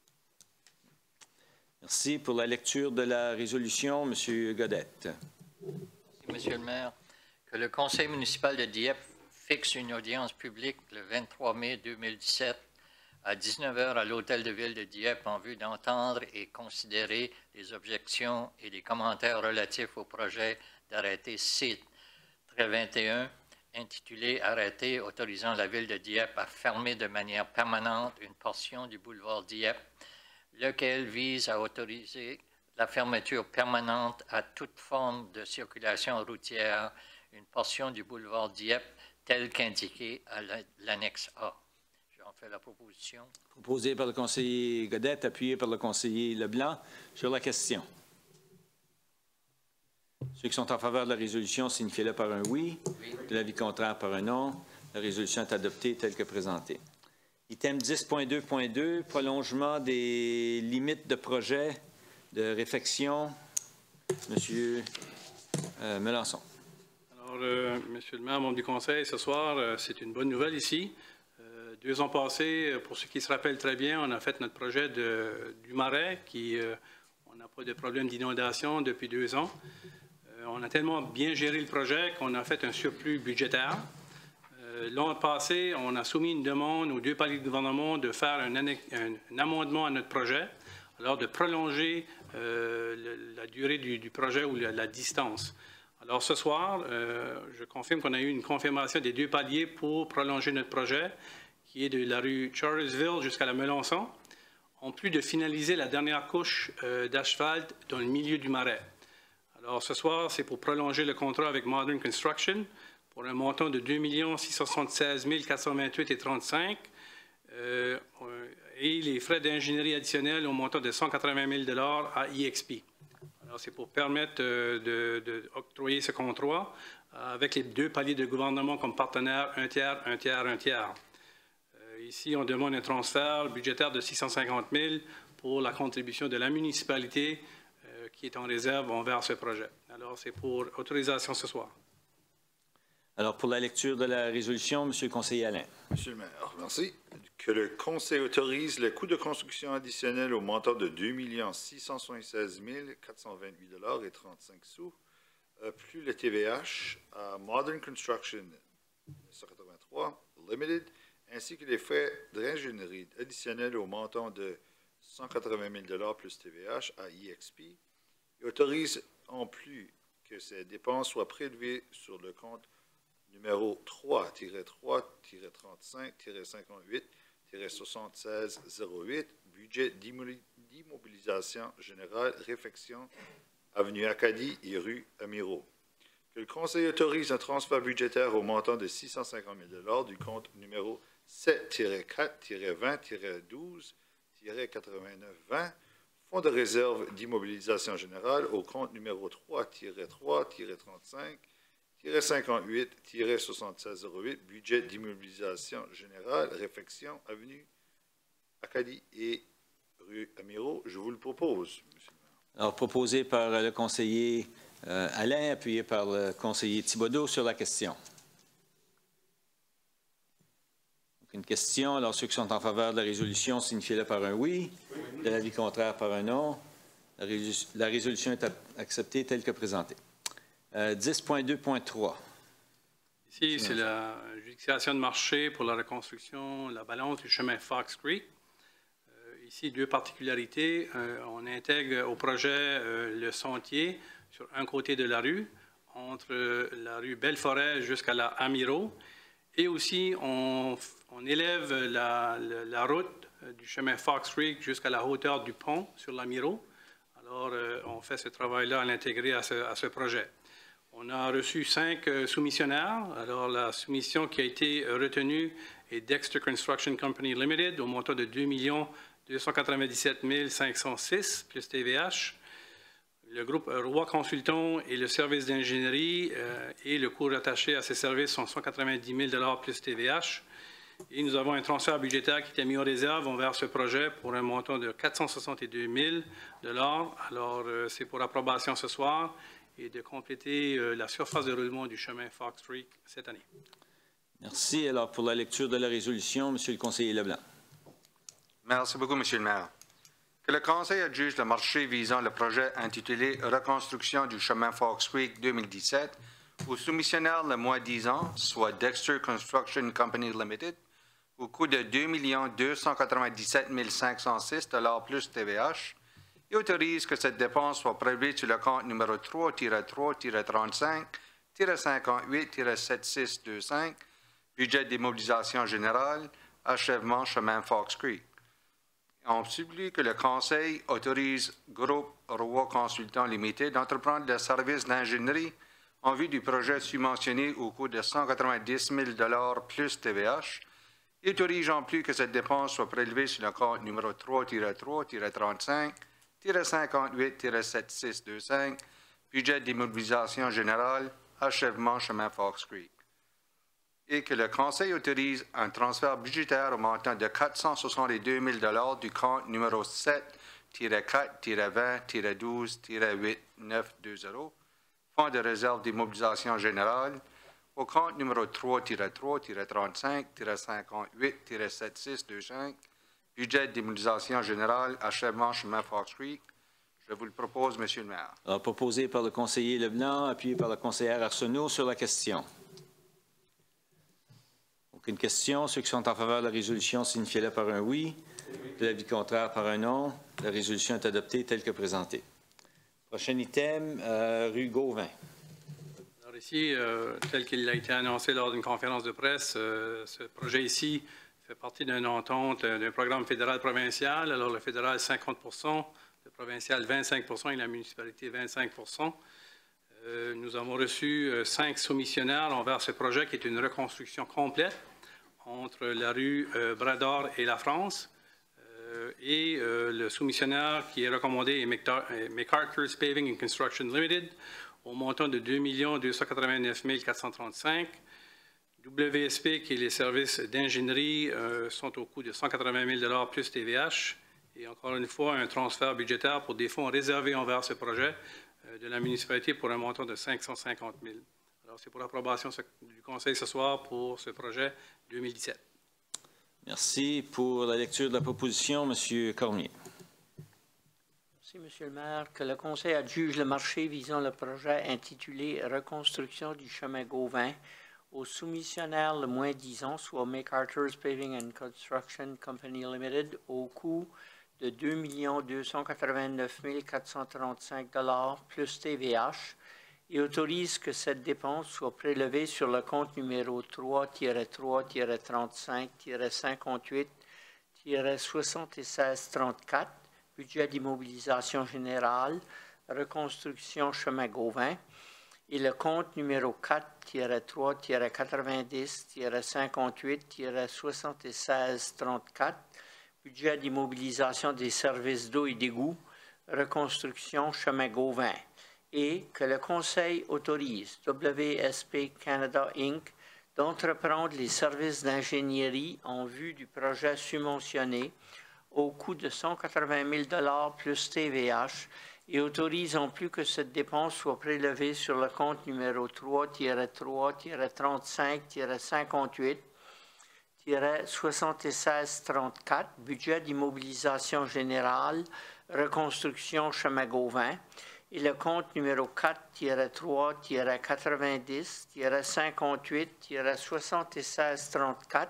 Merci. Pour la lecture de la résolution, M. Godette. Merci, Monsieur le maire. Que le conseil municipal de Dieppe fixe une audience publique le 23 mai 2017 à 19 h à l'Hôtel de Ville de Dieppe en vue d'entendre et considérer les objections et les commentaires relatifs au projet d'arrêté C-21 intitulé « Arrêté autorisant la Ville de Dieppe à fermer de manière permanente une portion du boulevard Dieppe, lequel vise à autoriser la fermeture permanente à toute forme de circulation routière, une portion du boulevard Dieppe telle qu'indiquée à l'annexe A. » J'en fais la proposition. Proposé par le conseiller Godette, appuyé par le conseiller Leblanc. Sur la question. Ceux qui sont en faveur de la résolution, signifiez-le par un oui. De l'avis contraire, par un non. La résolution est adoptée telle que présentée. Item 10.2.2, prolongement des limites de projet de réfection. Monsieur Melançon. Alors, Monsieur le maire, membre du conseil, ce soir, c'est une bonne nouvelle ici. 2 ans passés, pour ceux qui se rappellent très bien, on a fait notre projet du Marais, on n'a pas de problème d'inondation depuis 2 ans. On a tellement bien géré le projet qu'on a fait un surplus budgétaire. L'an passé, on a soumis une demande aux 2 paliers de gouvernement de faire un amendement à notre projet, alors de prolonger la durée du projet ou la distance. Alors ce soir, je confirme qu'on a eu une confirmation des 2 paliers pour prolonger notre projet, qui est de la rue Charlesville jusqu'à la Melançon, en plus de finaliser la dernière couche d'asphalte dans le milieu du Marais. Alors ce soir, c'est pour prolonger le contrat avec Modern Construction pour un montant de 2 676 428,35 et les frais d'ingénierie additionnels au montant de 180 000 à EXP. Alors c'est pour permettre d'octroyer ce contrat avec les 2 paliers de gouvernement comme partenaires, un tiers, un tiers, un tiers. Ici, on demande un transfert budgétaire de 650 000 pour la contribution de la municipalité qui est en réserve envers ce projet. Alors, c'est pour autorisation ce soir. Alors, pour la lecture de la résolution, M. le conseiller Alain. Monsieur le maire, merci. Que le conseil autorise les coûts de construction additionnels au montant de 2 676 428,35 $, plus le TVH à Modern Construction 183 Limited, ainsi que les frais d'ingénierie additionnels au montant de 180 000 $ plus TVH à EXP, et autorise en plus que ces dépenses soient prélevées sur le compte numéro 3-3-3-35-58-7608, budget d'immobilisation générale, réfection, avenue Acadie et rue Amiraux. Que le conseil autorise un transfert budgétaire au montant de 650 000 $ du compte numéro 7-4-20-12-89-20, Fonds de réserve d'immobilisation générale au compte numéro 3-3-38-58-7608, budget d'immobilisation générale, réfection, avenue Acadie et rue Amiraux. Je vous le propose, monsieur le maire. Alors, proposé par le conseiller Alain, appuyé par le conseiller Thibodeau sur la question. Une question. Alors, ceux qui sont en faveur de la résolution, signifiez-le par un oui. De l'avis contraire, par un non. La résolution est acceptée telle que présentée. 10.2.3. Ici, c'est la justification de marché pour la reconstruction, la balance du chemin Fox Creek. Ici, 2 particularités. On intègre au projet le sentier sur un côté de la rue, entre la rue Belleforêt jusqu'à la Amiraux. Et aussi, on élève la route du chemin Fox Creek jusqu'à la hauteur du pont sur l'Amiraux. Alors, on fait ce travail-là à l'intégrer à ce projet. On a reçu 5 soumissionnaires. Alors, la soumission qui a été retenue est Dexter Construction Company Limited au montant de 2 297 506 plus TVH. Le groupe Roy Consultants et le service d'ingénierie et le coût rattaché à ces services sont 190 000 plus TVH. Et nous avons un transfert budgétaire qui était mis en réserve envers ce projet pour un montant de 462 000 $. Alors, c'est pour approbation ce soir et de compléter la surface de roulement du chemin Fox Creek cette année. Merci. Alors, pour la lecture de la résolution, Monsieur le conseiller Leblanc. Merci beaucoup, Monsieur le maire. Que le Conseil adjuge le marché visant le projet intitulé « Reconstruction du chemin Fox Creek 2017 » au soumissionnaire le moins 10 ans, soit Dexter Construction Company Limited, au coût de 2 297 506 $ plus TVH, et autorise que cette dépense soit prélevée sur le compte numéro 3-3-35-58-7625, budget d'immobilisation générale, achèvement chemin Fox Creek. On supplie que le Conseil autorise Groupe Roy Consultants Limité d'entreprendre le service d'ingénierie en vue du projet subventionné au coût de 190 000 $ plus TVH, et autorise en plus que cette dépense soit prélevée sur le compte numéro 3-3-35-58-7625, budget d'immobilisation générale, achèvement chemin Fox Creek. Et que le Conseil autorise un transfert budgétaire au montant de 462 000 $ du compte numéro 7-4-20-12-8920, Fonds de réserve d'immobilisation générale, au compte numéro 3-3-35-58-7625, budget d'immobilisation générale, achèvement chemin Fox Creek. Je vous le propose, Monsieur le maire. Alors, proposé par le conseiller Leblanc, appuyé par la conseillère Arsenault sur la question. Aucune question. Ceux qui sont en faveur de la résolution signifiez-le par un oui. De l'avis contraire par un non. La résolution est adoptée telle que présentée. Prochain item, rue Gauvin. Alors ici, tel qu'il a été annoncé lors d'une conférence de presse, ce projet ici fait partie d'une entente d'un programme fédéral-provincial. Alors le fédéral, 50 %, le provincial, 25 % et la municipalité, 25 %. Nous avons reçu 5 soumissionnaires envers ce projet qui est une reconstruction complète entre la rue Brador et la France. Et le soumissionnaire qui est recommandé est McArthur's Paving and Construction Limited au montant de 2 289 435. WSP, qui est les services d'ingénierie, sont au coût de 180 000 $ plus TVH. Et encore une fois, un transfert budgétaire pour des fonds réservés envers ce projet de la municipalité pour un montant de 550 000 $. Alors, c'est pour l'approbation du Conseil ce soir pour ce projet 2017. Merci. Pour la lecture de la proposition, M. Cormier. Merci, Monsieur le maire. Que le Conseil adjuge le marché visant le projet intitulé « Reconstruction du chemin Gauvin » au soumissionnaire le moins 10 ans, soit McArthur's Paving and Construction Company Limited, au coût de 2 289 435 $ plus TVH, et autorise que cette dépense soit prélevée sur le compte numéro 3-3-35-58-7634, budget d'immobilisation générale, reconstruction chemin Gauvin, et le compte numéro 4-3-90-58-7634, budget d'immobilisation des services d'eau et d'égout, reconstruction chemin Gauvin. Et que le Conseil autorise WSP Canada Inc. d'entreprendre les services d'ingénierie en vue du projet subventionné au coût de 180 000 $ plus TVH et autorise en plus que cette dépense soit prélevée sur le compte numéro 3-3-35-58-7634, budget d'immobilisation générale, reconstruction chemin Gauvin, et le compte numéro 4-3-90-58-7634,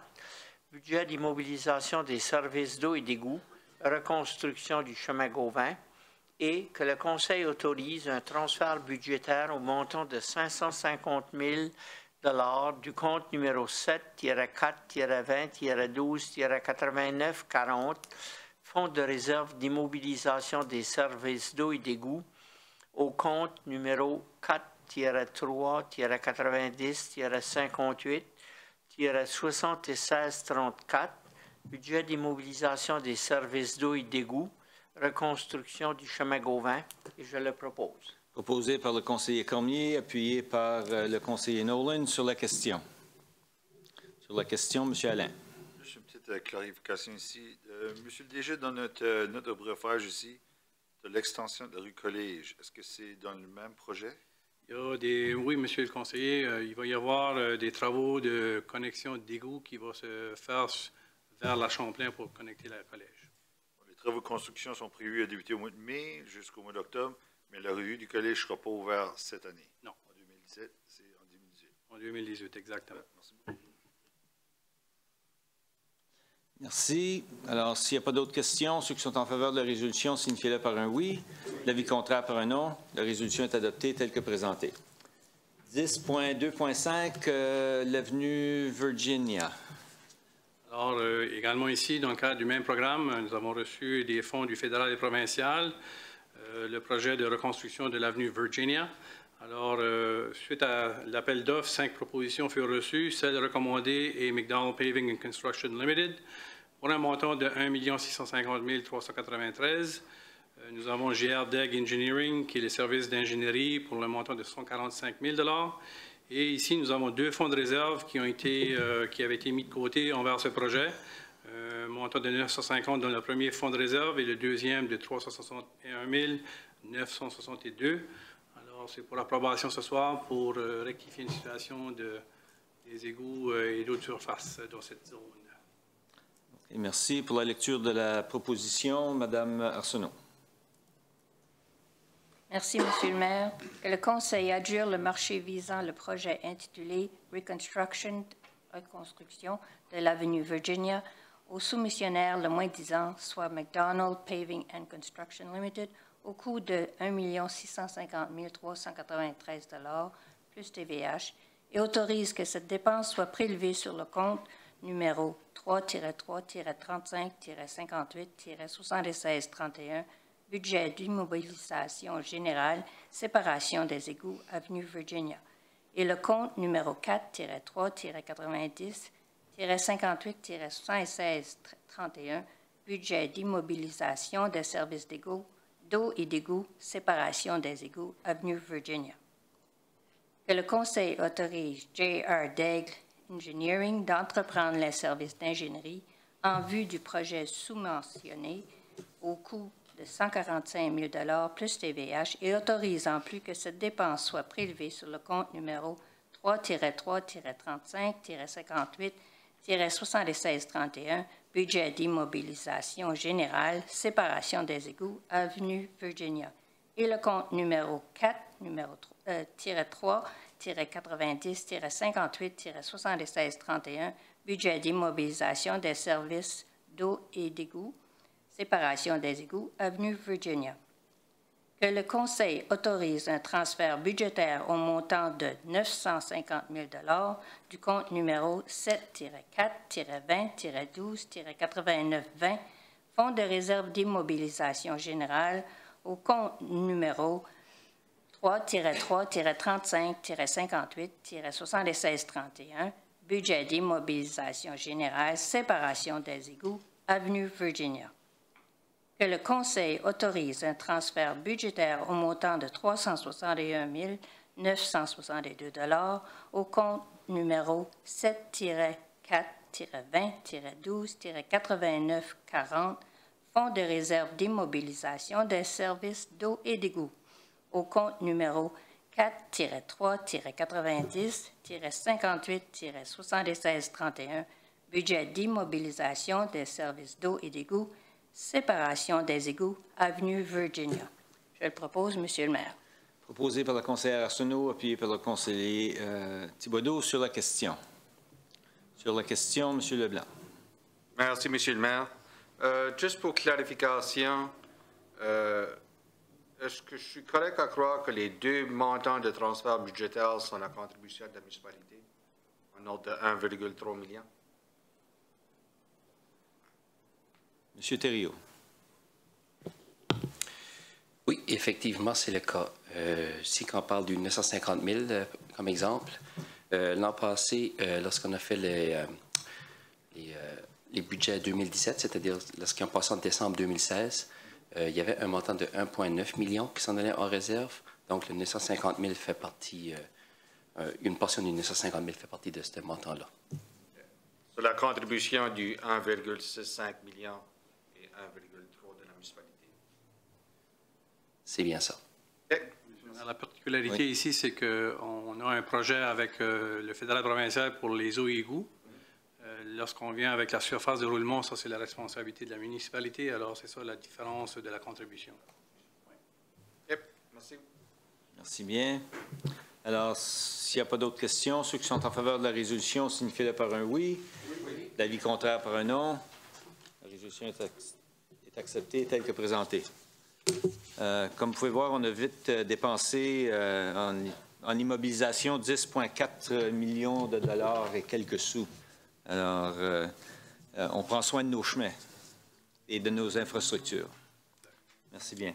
budget d'immobilisation des services d'eau et d'égout, reconstruction du chemin Gauvin, et que le Conseil autorise un transfert budgétaire au montant de 550 000 $ du compte numéro 7-4-20-12-8940, Fonds de réserve d'immobilisation des services d'eau et d'égout, au compte numéro 4-3-90-58-7634, budget d'immobilisation des services d'eau et d'égout, reconstruction du chemin Gauvin, et je le propose. Proposé par le conseiller Cormier, appuyé par le conseiller Nolan sur la question. Sur la question, M. Alain. petite clarification ici. Monsieur le DG, dans notre note de brefage ici, de l'extension de la rue Collège, est-ce que c'est dans le même projet? Oui, monsieur le conseiller, il va y avoir des travaux de connexion d'égout qui vont se faire vers la Champlain pour connecter la collège. Les travaux de construction sont prévus à débuter au mois de mai jusqu'au mois d'octobre, mais la rue du collège ne sera pas ouverte cette année. Non. En 2017, c'est en 2018. En 2018, exactement. Merci beaucoup. Merci. Alors, s'il n'y a pas d'autres questions, ceux qui sont en faveur de la résolution, signifiez-le par un oui. L'avis contraire par un non. La résolution est adoptée telle que présentée. 10.2.5, l'avenue Virginia. Alors, également ici, dans le cadre du même programme, nous avons reçu des fonds du fédéral et provincial, le projet de reconstruction de l'avenue Virginia. Alors, suite à l'appel d'offres, 5 propositions furent reçues. Celle recommandée est McDonald Paving and Construction Limited pour un montant de 1 650 393. Nous avons GR DEG Engineering, qui est le service d'ingénierie, pour le montant de 145 000 $. Et ici, nous avons 2 fonds de réserve qui avaient été mis de côté envers ce projet. Un montant de 950 dans le premier fonds de réserve et le deuxième de 361 962. Alors, c'est pour approbation ce soir pour rectifier une situation des égouts et d'eau de surface dans cette zone. Et merci pour la lecture de la proposition. Madame Arsenault. Merci, Monsieur le maire. Que le Conseil adjure le marché visant le projet intitulé Reconstruction de l'avenue Virginia au soumissionnaire le moins-disant, soit McDonald Paving and Construction Limited, au coût de 1 650 393 $ plus TVH et autorise que cette dépense soit prélevée sur le compte numéro 3-3-35-58-76-31, budget d'immobilisation générale, séparation des égouts, avenue Virginia, et le compte numéro 4-3-90-58-76-31, budget d'immobilisation des services d'égouts, d'eau et d'égouts, séparation des égouts, avenue Virginia. Que le Conseil autorise J.R. DEG Engineering d'entreprendre les services d'ingénierie en vue du projet sous-mentionné au coût de 145 000 $ plus TVH et autorise en plus que cette dépense soit prélevée sur le compte numéro 3-3-35-58-76-31, budget d'immobilisation générale, séparation des égouts, avenue Virginia, et le compte numéro 4-3-90-58-76-31, budget d'immobilisation des services d'eau et d'égouts, séparation des égouts, avenue Virginia. Que le Conseil autorise un transfert budgétaire au montant de 950 000 $ du compte numéro 7-4-20-12-89-20, Fonds de réserve d'immobilisation générale, au compte numéro 3-3-35-58-76-31, budget d'immobilisation générale, séparation des égouts, avenue Virginia. Que le Conseil autorise un transfert budgétaire au montant de 361 962 $ au compte numéro 7-4-20-12-89-40, Fonds de réserve d'immobilisation des services d'eau et d'égouts, au compte numéro 4-3-90-58-76-31, budget d'immobilisation des services d'eau et d'égouts, séparation des égouts, avenue Virginia. Je le propose, Monsieur le maire. Proposé par la conseillère Arsenault, appuyé par le conseiller Thibodeau sur la question. Sur la question, M. Leblanc. Merci, Monsieur le maire. Juste pour clarification, est-ce que je suis correct à croire que les 2 montants de transfert budgétaire sont la contribution de la municipalité en ordre de 1,3 million? M. Thériault. Oui, effectivement, c'est le cas. Si on parle du 950 000 comme exemple, l'an passé, lorsqu'on a fait les budgets 2017, c'est-à-dire lorsqu'ils ont passé en décembre 2016, il y avait un montant de 1,9 million qui s'en allait en réserve. Donc, le 950 000 fait partie, une portion du 950 000 fait partie de ce montant-là. sur la contribution du 1,65 million et 1,3 de la municipalité. C'est bien ça. La particularité ici, c'est qu'on a un projet avec le fédéral provincial pour les eaux et égouts. Lorsqu'on vient avec la surface de roulement, ça, c'est la responsabilité de la municipalité. Alors, c'est ça la différence de la contribution. Merci. Merci bien. Alors, s'il n'y a pas d'autres questions, ceux qui sont en faveur de la résolution, signifient-le par un oui. L'avis contraire par un non. La résolution est acceptée telle que présentée. Comme vous pouvez voir, on a vite dépensé en immobilisation 10,4 millions de dollars et quelques sous. Alors, on prend soin de nos chemins et de nos infrastructures. Merci bien.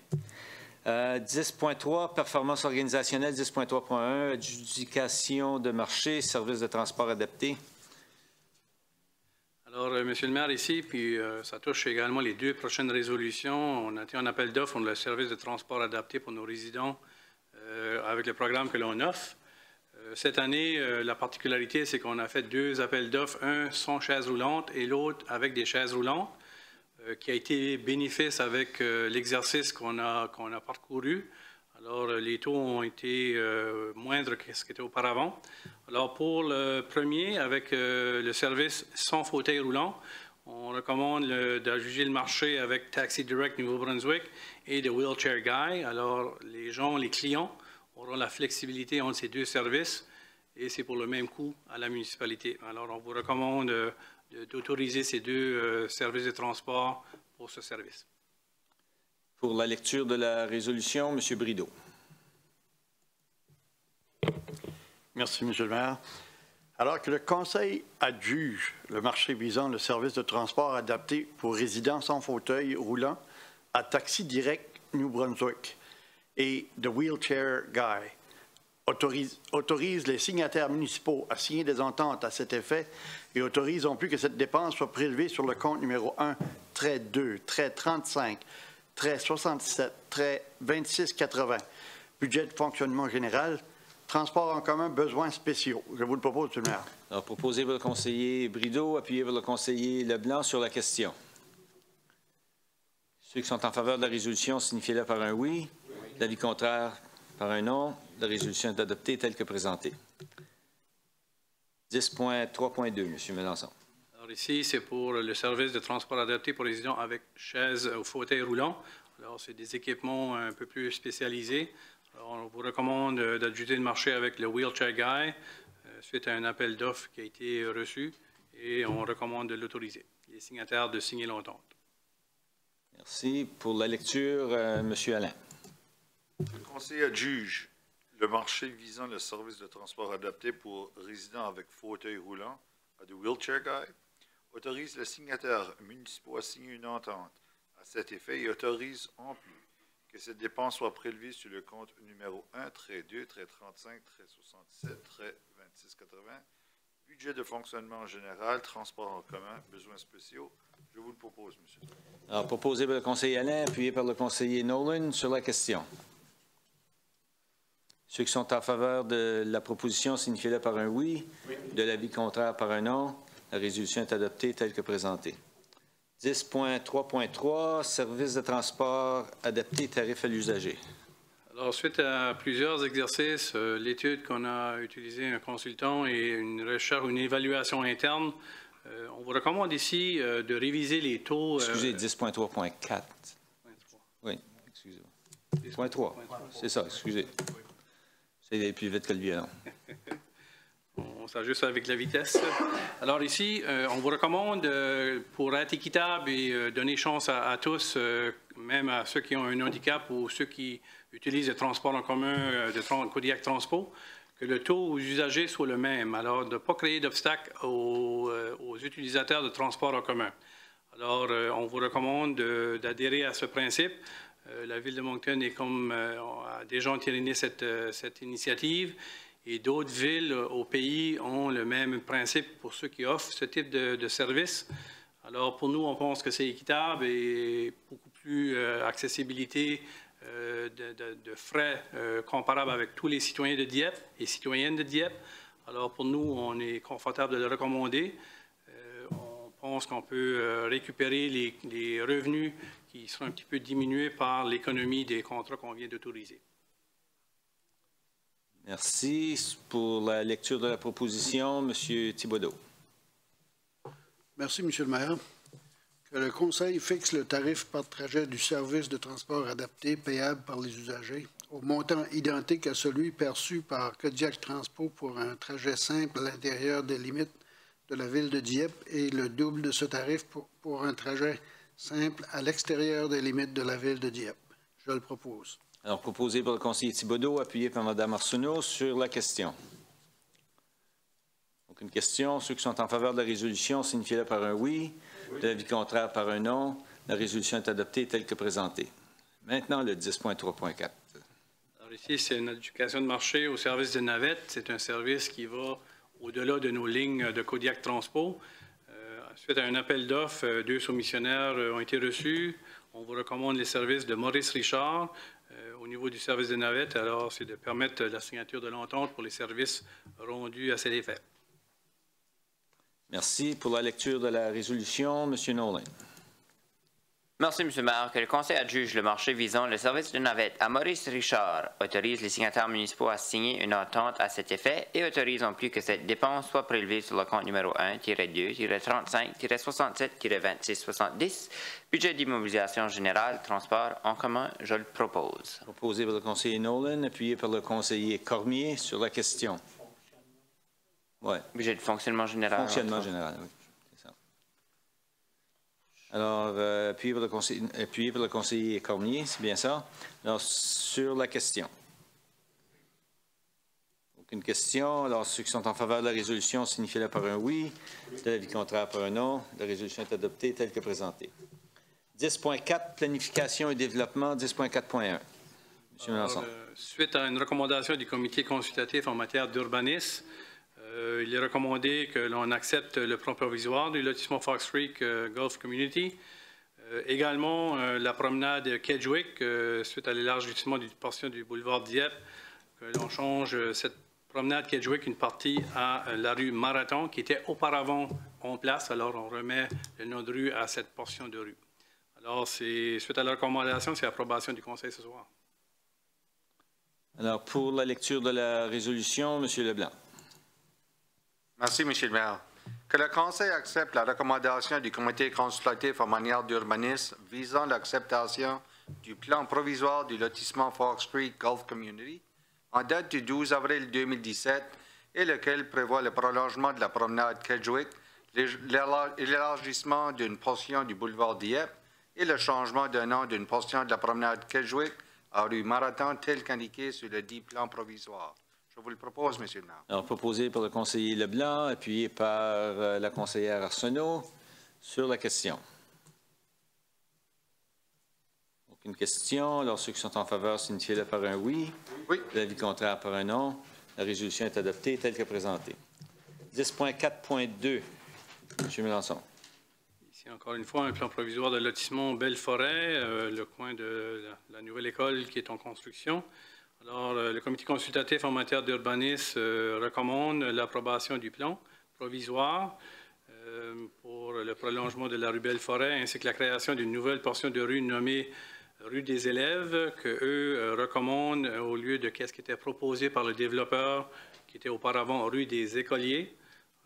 10.3, performance organisationnelle. 10.3.1, adjudication de marché, services de transport adaptés. Alors, Monsieur le maire, ici, puis ça touche également les deux prochaines résolutions. On a été en appel d'offres pour le service de transport adapté pour nos résidents avec le programme que l'on offre. Cette année, la particularité, c'est qu'on a fait deux appels d'offres, un sans chaise roulante et l'autre avec des chaises roulantes, qui a été bénéfice avec l'exercice qu'on a parcouru. Alors, les taux ont été moindres que ce qui était auparavant. Alors, pour le premier, avec le service sans fauteuil roulant, on recommande d'adjuger le marché avec Taxi Direct Nouveau-Brunswick et The Wheelchair Guy. Alors, les clients auront la flexibilité entre ces deux services et c'est pour le même coût à la municipalité. Alors, on vous recommande d'autoriser ces deux services de transport pour ce service. Pour la lecture de la résolution, M. Brideau. Merci, M. le maire. Alors que le Conseil adjuge le marché visant le service de transport adapté pour résidents sans fauteuil roulant à Taxi Direct New Brunswick et The Wheelchair Guy, autorise les signataires municipaux à signer des ententes à cet effet et autorise non plus que cette dépense soit prélevée sur le compte numéro 1, trait 2, trait 35, trait 67, trait 2680, budget de fonctionnement général, transport en commun, besoins spéciaux. Je vous le propose, M. le maire. Alors, proposé par le conseiller Brideau, appuyé par le conseiller Leblanc sur la question. Ceux qui sont en faveur de la résolution, signifiez-le par un oui. L'avis contraire par un non. La résolution est adoptée telle que présentée. 10.3.2, M. Mélenchon. Alors ici, c'est pour le service de transport adapté pour les résidents avec chaise ou fauteuil roulant. Alors, c'est des équipements un peu plus spécialisés. Alors, on vous recommande d'adjuger le marché avec le Wheelchair Guy suite à un appel d'offres qui a été reçu et on recommande de l'autoriser. Les signataires de signer l'entente. Merci. Pour la lecture, M. Alain. Le conseil adjuge le marché visant le service de transport adapté pour résidents avec fauteuil roulant à The Wheelchair Guy, autorise les signataires municipaux à signer une entente à cet effet et autorise en plus que cette dépense soit prélevée sur le compte numéro 1, trait 2, trait 35, trait 67, trait 2680, budget de fonctionnement général, transport en commun, besoins spéciaux. Je vous le propose, monsieur. Alors, proposé par le conseiller Alain, appuyé par le conseiller Nolan sur la question. Ceux qui sont en faveur de la proposition, signifiez-le par un oui. De l'avis contraire par un non. La résolution est adoptée telle que présentée. 10.3.3, services de transport adaptés, tarifs à l'usager. Alors, suite à plusieurs exercices, l'étude qu'on a utilisé un consultant et une recherche, une évaluation interne, on vous recommande ici de réviser les taux. Excusez, 10.3.4. Oui, excusez-moi. 10.3, c'est ça, excusez. C'est d'aller plus vite que le violon. On s'ajuste avec la vitesse. Alors ici, on vous recommande, pour être équitable et donner chance à tous, même à ceux qui ont un handicap ou ceux qui utilisent le transport en commun de Kodiak Transpo, que le taux aux usagers soit le même. Alors, de ne pas créer d'obstacles aux utilisateurs de transport en commun. Alors, on vous recommande d'adhérer à ce principe. La Ville de Moncton a déjà entériné cette initiative. Et d'autres villes au pays ont le même principe pour ceux qui offrent ce type de service. Alors, pour nous, on pense que c'est équitable et beaucoup plus accessibilité de frais comparables avec tous les citoyens de Dieppe et citoyennes de Dieppe. Alors, pour nous, on est confortable de le recommander. pense qu'on peut récupérer les revenus qui seront un petit peu diminués par l'économie des contrats qu'on vient d'autoriser. Merci. Pour la lecture de la proposition, M. Thibodeau. Merci, M. le maire. Que le Conseil fixe le tarif par trajet du service de transport adapté payable par les usagers au montant identique à celui perçu par Kodiak Transpo pour un trajet simple à l'intérieur des limites de la ville de Dieppe et le double de ce tarif pour un trajet simple à l'extérieur des limites de la ville de Dieppe. Je le propose. Alors, proposé par le conseiller Thibodeau, appuyé par Mme Arsenault sur la question. Aucune question. Ceux qui sont en faveur de la résolution, signifiez-le par un oui. De l'avis contraire, par un non. La résolution est adoptée telle que présentée. Maintenant, le 10.3.4. Alors ici, c'est une éducation de marché au service de navette. C'est un service qui va au-delà de nos lignes de Kodiak Transpo. Suite à un appel d'offres, 2 soumissionnaires ont été reçus. On vous recommande les services de Maurice Richard au niveau du service de navette. Alors, c'est de permettre la signature de l'entente pour les services rendus à cet effet. Merci. Pour la lecture de la résolution, M. Nolan. Merci, M. le maire. Que le Conseil adjuge le marché visant le service de navette à Maurice Richard autorise les signataires municipaux à signer une entente à cet effet et autorise en plus que cette dépense soit prélevée sur le compte numéro 1-2-35-65-26-70, budget d'immobilisation générale, transport en commun. Je le propose. Proposé par le conseiller Nolan, appuyé par le conseiller Cormier sur la question. Oui. Budget de fonctionnement général. Fonctionnement général, oui. Alors, appuyé par le conseiller Cormier, c'est bien ça. Alors, sur la question. Aucune question. Alors, ceux qui sont en faveur de la résolution, signifiez-le par un oui. De l'avis contraire, par un non. La résolution est adoptée telle que présentée. 10.4, planification et développement, 10.4.1. M. Melançon. Suite à une recommandation du comité consultatif en matière d'urbanisme, il est recommandé que l'on accepte le plan provisoire du lotissement Fox Creek Gulf Community. Également, la promenade Kedgewick, suite à l'élargissement d'une portion du boulevard Dieppe, que l'on change cette promenade Kedgewick une partie à la rue Marathon, qui était auparavant en place. Alors, on remet le nom de rue à cette portion de rue. Alors, suite à la recommandation, c'est l'approbation du Conseil ce soir. Alors, pour la lecture de la résolution, M. Leblanc. Merci, M. le maire. Que le Conseil accepte la recommandation du comité consultatif en matière d'urbanisme visant l'acceptation du plan provisoire du lotissement Fox Creek Gulf Community en date du 12 avril 2017 et lequel prévoit le prolongement de la promenade Kedgewick, l'élargissement d'une portion du boulevard Dieppe et le changement de nom d'une portion de la promenade Kedgewick à rue Marathon tel qu'indiqué sur le dit plan provisoire. Je vous le propose, M. le maire. Alors, proposé par le conseiller Leblanc, appuyé par la conseillère Arsenault, sur la question. Aucune question. Alors, ceux qui sont en faveur, signifiez-le par un oui. Oui. L'avis contraire par un non. La résolution est adoptée telle que présentée. 10.4.2. M. Melançon. Ici, encore une fois, un plan provisoire de lotissement Belle-Forêt, le coin de la nouvelle école qui est en construction. Alors, le comité consultatif en matière d'urbanisme recommande l'approbation du plan provisoire pour le prolongement de la rue Belle-Forêt ainsi que la création d'une nouvelle portion de rue nommée rue des élèves qu'eux recommandent au lieu de ce qui était proposé par le développeur qui était auparavant rue des écoliers.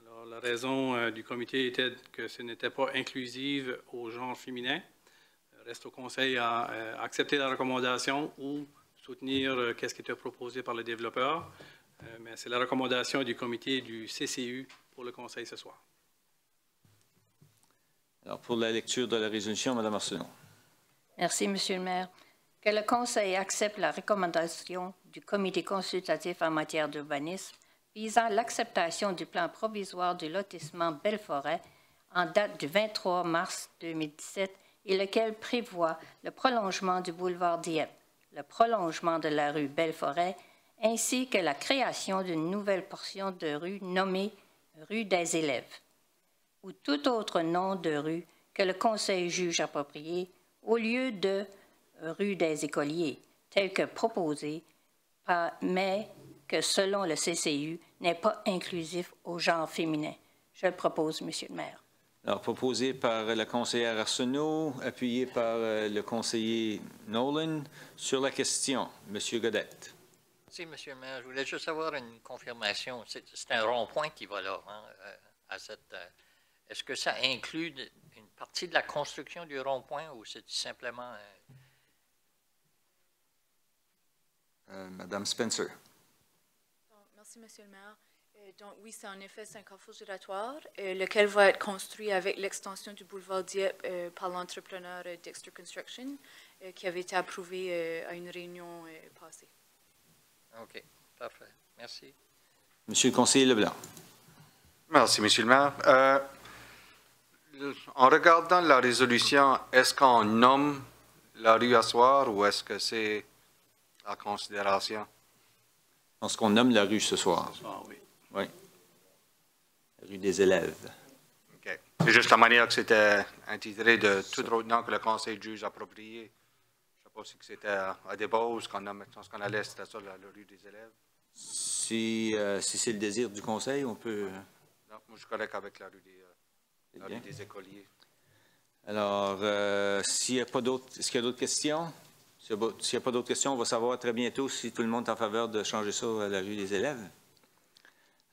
Alors, la raison du comité était que ce n'était pas inclusive au genre féminin. Reste au Conseil à accepter la recommandation ou soutenir ce qui était proposé par le développeur, mais c'est la recommandation du comité du CCU pour le Conseil ce soir. Alors, pour la lecture de la résolution, Mme Arsenault. Merci, Monsieur le maire. Que le Conseil accepte la recommandation du comité consultatif en matière d'urbanisme visant l'acceptation du plan provisoire du lotissement Belle-Forêt en date du 23 mars 2017 et lequel prévoit le prolongement du boulevard Dieppe, le prolongement de la rue Belle-Forêt, ainsi que la création d'une nouvelle portion de rue nommée rue des élèves, ou tout autre nom de rue que le Conseil juge approprié, au lieu de rue des écoliers, tel que proposé, mais que, selon le CCU, n'est pas inclusif au genre féminin. Je le propose, Monsieur le maire. Alors, proposé par le conseiller Arsenault, appuyé par le conseiller Nolan. Sur la question, M. Godette. Merci, M. le maire. Je voulais juste avoir une confirmation. C'est un rond-point qui va là, hein, à cette... Est-ce que ça inclut une partie de la construction du rond-point ou c'est simplement... Madame Spencer. Merci, M. le maire. Donc, oui, c'est en effet un carrefour giratoire, lequel va être construit avec l'extension du boulevard Dieppe par l'entrepreneur Dexter Construction, qui avait été approuvé à une réunion passée. OK, parfait. Merci. Monsieur le conseiller Leblanc. Merci, Monsieur le maire. En regardant la résolution, est-ce qu'on nomme la rue à soir ou est-ce que c'est à considération? Je pense qu'on nomme la rue ce soir. Oui. Oui. La rue des élèves. OK. C'est juste la manière que c'était intitulé de tout autre nom que le conseil juge approprié. Je ne sais pas si c'était à débat ou ce qu'on allait, c'était ça, la rue des élèves. Si c'est le désir du conseil, on peut... Non, moi, je suis correct avec la rue des écoliers. Alors, s'il n'y a pas d'autres... Est-ce qu'il y a d'autres questions? S'il n'y a pas d'autres questions, on va savoir très bientôt si tout le monde est en faveur de changer ça à la rue des élèves.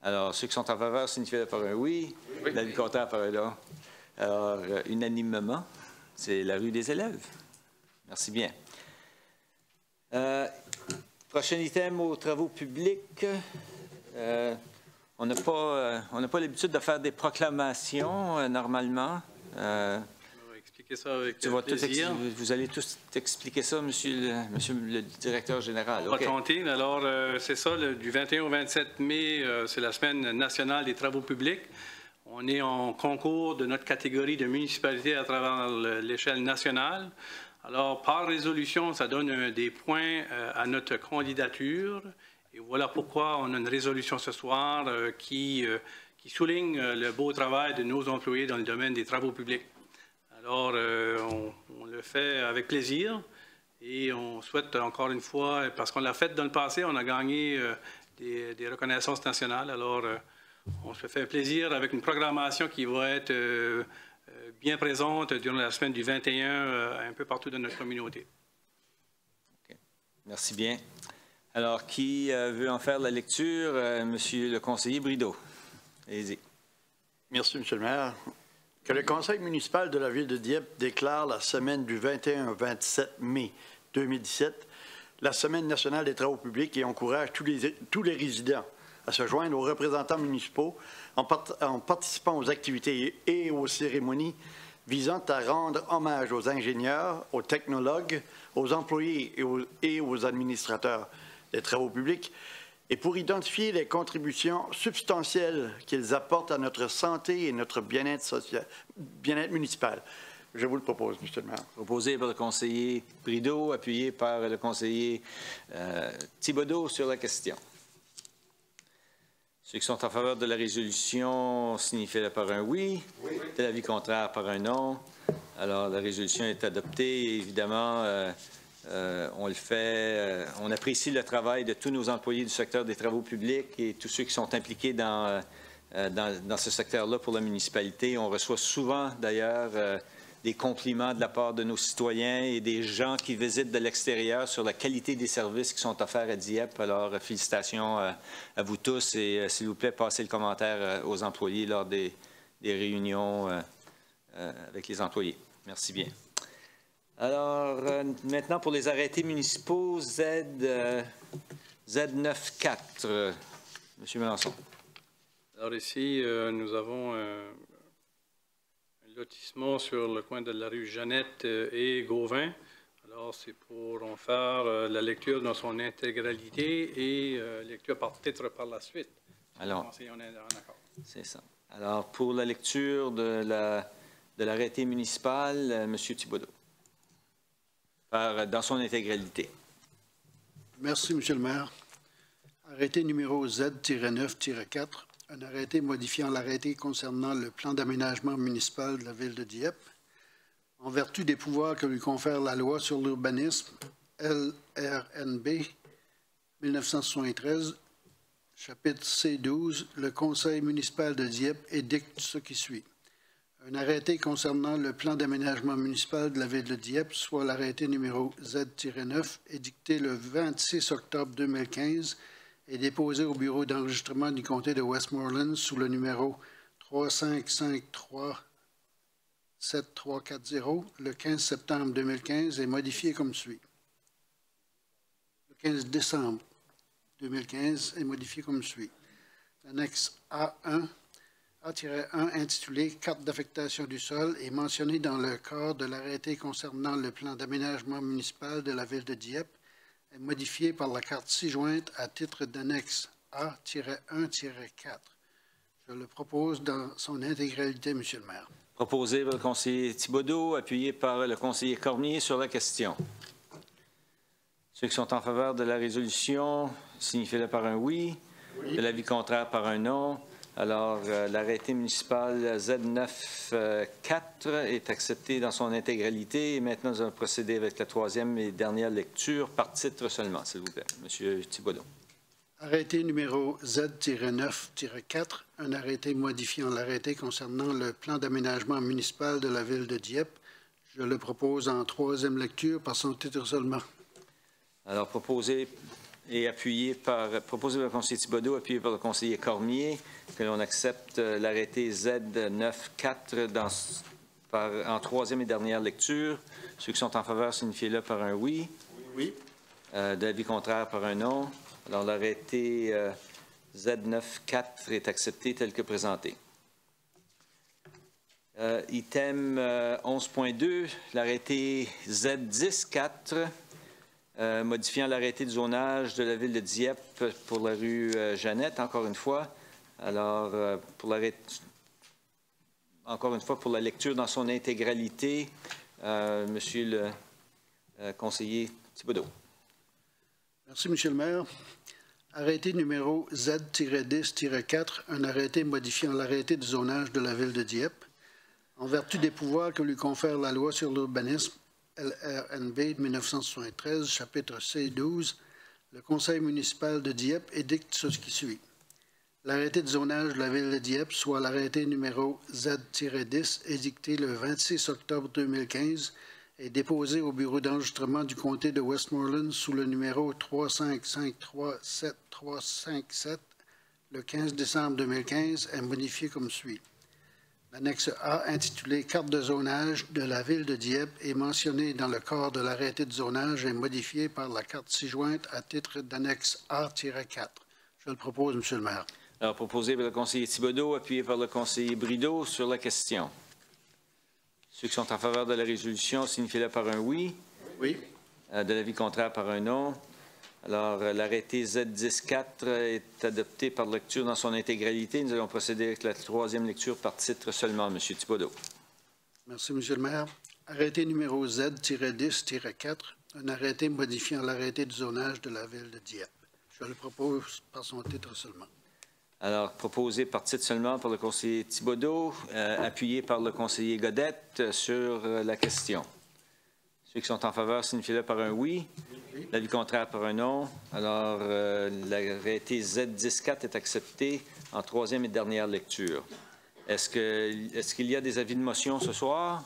Alors, ceux qui sont en faveur signifient par un oui. L'avis contraire par un non. Alors, unanimement, c'est la rue des élèves. Merci bien. Prochain item aux travaux publics. On n'a pas l'habitude de faire des proclamations, normalement. Expliquer ça avec plaisir. Vous allez tous expliquer ça, monsieur le directeur général. On va tenter. Alors, c'est ça, du 21 au 27 mai, c'est la semaine nationale des travaux publics. On est en concours de notre catégorie de municipalité à travers l'échelle nationale. Alors, par résolution, ça donne des points à notre candidature. Et voilà pourquoi on a une résolution ce soir qui souligne le beau travail de nos employés dans le domaine des travaux publics. Alors, on le fait avec plaisir et on souhaite encore une fois, parce qu'on l'a fait dans le passé, on a gagné des reconnaissances nationales. Alors, on se fait plaisir avec une programmation qui va être bien présente durant la semaine du 21 un peu partout dans notre communauté. Okay. Merci bien. Alors, qui veut en faire la lecture? Monsieur le conseiller Brideau. Allez-y. Merci, Monsieur le maire. Que le conseil municipal de la ville de Dieppe déclare la semaine du 21 au 27 mai 2017 la semaine nationale des travaux publics et encourage tous les résidents à se joindre aux représentants municipaux en participant aux activités et aux cérémonies visant à rendre hommage aux ingénieurs, aux technologues, aux employés et aux administrateurs des travaux publics et pour identifier les contributions substantielles qu'ils apportent à notre santé et notre bien-être municipal. Je vous le propose, Monsieur le maire. Proposé par le conseiller Brideau, appuyé par le conseiller Thibodeau sur la question. Ceux qui sont en faveur de la résolution signifient par un oui. De l'avis contraire par un non. Alors, la résolution est adoptée. Évidemment, on le fait. On apprécie le travail de tous nos employés du secteur des travaux publics et tous ceux qui sont impliqués dans ce secteur-là pour la municipalité. On reçoit souvent, d'ailleurs, des compliments de la part de nos citoyens et des gens qui visitent de l'extérieur sur la qualité des services qui sont offerts à Dieppe. Alors, félicitations à vous tous et s'il vous plaît, passez le commentaire aux employés lors des réunions avec les employés. Merci bien. Alors, maintenant pour les arrêtés municipaux, Z94. Monsieur Mélenchon. Alors ici, nous avons un lotissement sur le coin de la rue Jeannette et Gauvin. Alors, c'est pour en faire la lecture dans son intégralité et lecture par titre par la suite. Alors, on est en accord. C'est ça. Alors, pour la lecture de l'arrêté municipal, M. Thibodeau, dans son intégralité. Merci, Monsieur le maire. Arrêté numéro Z-9-4. Un arrêté modifiant l'arrêté concernant le plan d'aménagement municipal de la ville de Dieppe, en vertu des pouvoirs que lui confère la loi sur l'urbanisme, LRNB 1973, chapitre C12, le conseil municipal de Dieppe édicte ce qui suit. un arrêté concernant le plan d'aménagement municipal de la Ville de Dieppe, soit l'arrêté numéro Z-9, édicté le 26 octobre 2015 et déposé au bureau d'enregistrement du comté de Westmoreland sous le numéro 3553-7340 le 15 septembre 2015 est modifié comme suit. Le 15 décembre 2015 est modifié comme suit. L'annexe A1 intitulé « Carte d'affectation du sol » est mentionné dans le corps de l'arrêté concernant le plan d'aménagement municipal de la Ville de Dieppe, est modifié par la carte ci-jointe à titre d'annexe A-1-4. Je le propose dans son intégralité, Monsieur le maire. Proposé par le conseiller Thibodeau, appuyé par le conseiller Cormier sur la question. Ceux qui sont en faveur de la résolution, signifiez-le par un oui. De l'avis contraire par un non. Alors, l'arrêté municipal Z9-4 est accepté dans son intégralité. Et maintenant, nous allons procéder avec la troisième et dernière lecture par titre seulement, s'il vous plaît. Monsieur Thibodeau. Arrêté numéro Z-9-4, un arrêté modifiant l'arrêté concernant le plan d'aménagement municipal de la Ville de Dieppe. Je le propose en troisième lecture par son titre seulement. Alors, proposé par le conseiller Thibodeau, appuyé par le conseiller Cormier, que l'on accepte l'arrêté Z9-4 en troisième et dernière lecture. Ceux qui sont en faveur, signifiez-le par un oui. Oui. De l'avis contraire par un non. Alors, l'arrêté Z9-4 est accepté tel que présenté. Item 11.2, l'arrêté Z10-4. Modifiant l'arrêté de zonage de la Ville de Dieppe pour la rue Jeannette, encore une fois. Alors, encore une fois, pour la lecture dans son intégralité, Monsieur le conseiller Thibodeau. Merci, Monsieur le maire. Arrêté numéro Z-10-4, un arrêté modifiant l'arrêté de zonage de la Ville de Dieppe. En vertu des pouvoirs que lui confère la loi sur l'urbanisme, LRNB de 1973, chapitre C12, le conseil municipal de Dieppe édicte ce qui suit. L'arrêté de zonage de la Ville de Dieppe, soit l'arrêté numéro Z-10, édicté le 26 octobre 2015, est déposé au bureau d'enregistrement du comté de Westmoreland sous le numéro 35537357 le 15 décembre 2015, est modifié comme suit. L'annexe A, intitulée « Carte de zonage de la Ville de Dieppe » est mentionnée dans le corps de l'arrêté de zonage et modifiée par la carte ci-jointe à titre d'annexe A-4. Je le propose, Monsieur le maire. Alors, proposé par le conseiller Thibodeau, appuyé par le conseiller Brideau sur la question. Ceux qui sont en faveur de la résolution, signifiez-le par un oui. Oui. De l'avis contraire par un non. Alors, l'arrêté Z10-4 est adopté par lecture dans son intégralité. Nous allons procéder avec la troisième lecture par titre seulement. M. Thibodeau. Merci, Monsieur le maire. Arrêté numéro Z-10-4, un arrêté modifiant l'arrêté de zonage de la Ville de Dieppe. Je le propose par son titre seulement. Alors, proposé par titre seulement par le conseiller Thibodeau, appuyé par le conseiller Godette sur la question. Ceux qui sont en faveur, signifiez-le par un oui. L'avis contraire par un non. Alors, l'arrêté Z-10-4 est accepté en troisième et dernière lecture. Est-ce qu'il y a des avis de motion ce soir?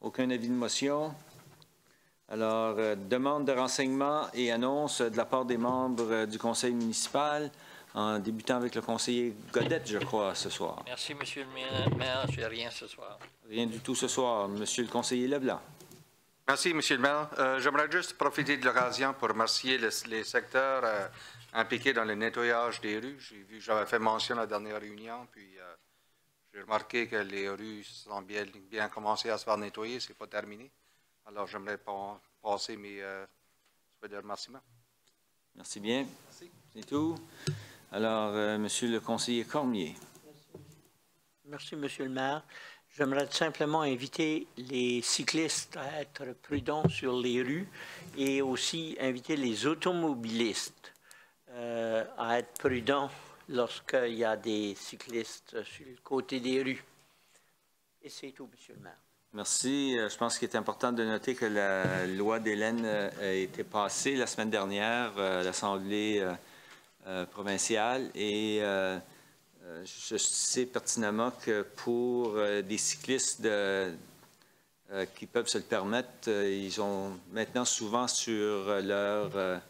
Aucun avis de motion. Alors, demande de renseignement et annonce de la part des membres du conseil municipal, en débutant avec le conseiller Godette, je crois, ce soir. Merci, Monsieur le maire. Je n'ai rien ce soir. Rien du tout ce soir. Monsieur le conseiller Leblanc. Merci, Monsieur le maire. J'aimerais juste profiter de l'occasion pour remercier les secteurs impliqués dans le nettoyage des rues. J'ai vu, j'avais fait mention à la dernière réunion, puis j'ai remarqué que les rues sont bien commencé à se faire nettoyer. Ce n'est pas terminé. Alors, j'aimerais passer mes souhaits de remerciement. Merci bien. Merci. C'est tout. Alors, Monsieur le conseiller Cormier. Merci, Monsieur le maire. J'aimerais simplement inviter les cyclistes à être prudents sur les rues et aussi inviter les automobilistes à être prudents lorsqu'il y a des cyclistes sur le côté des rues. Et c'est tout, Monsieur le maire. Merci. Je pense qu'il est important de noter que la loi d'Hélène a été passée la semaine dernière à l'Assemblée provinciale et je sais pertinemment que pour des cyclistes qui peuvent se le permettre, ils ont maintenant souvent sur leur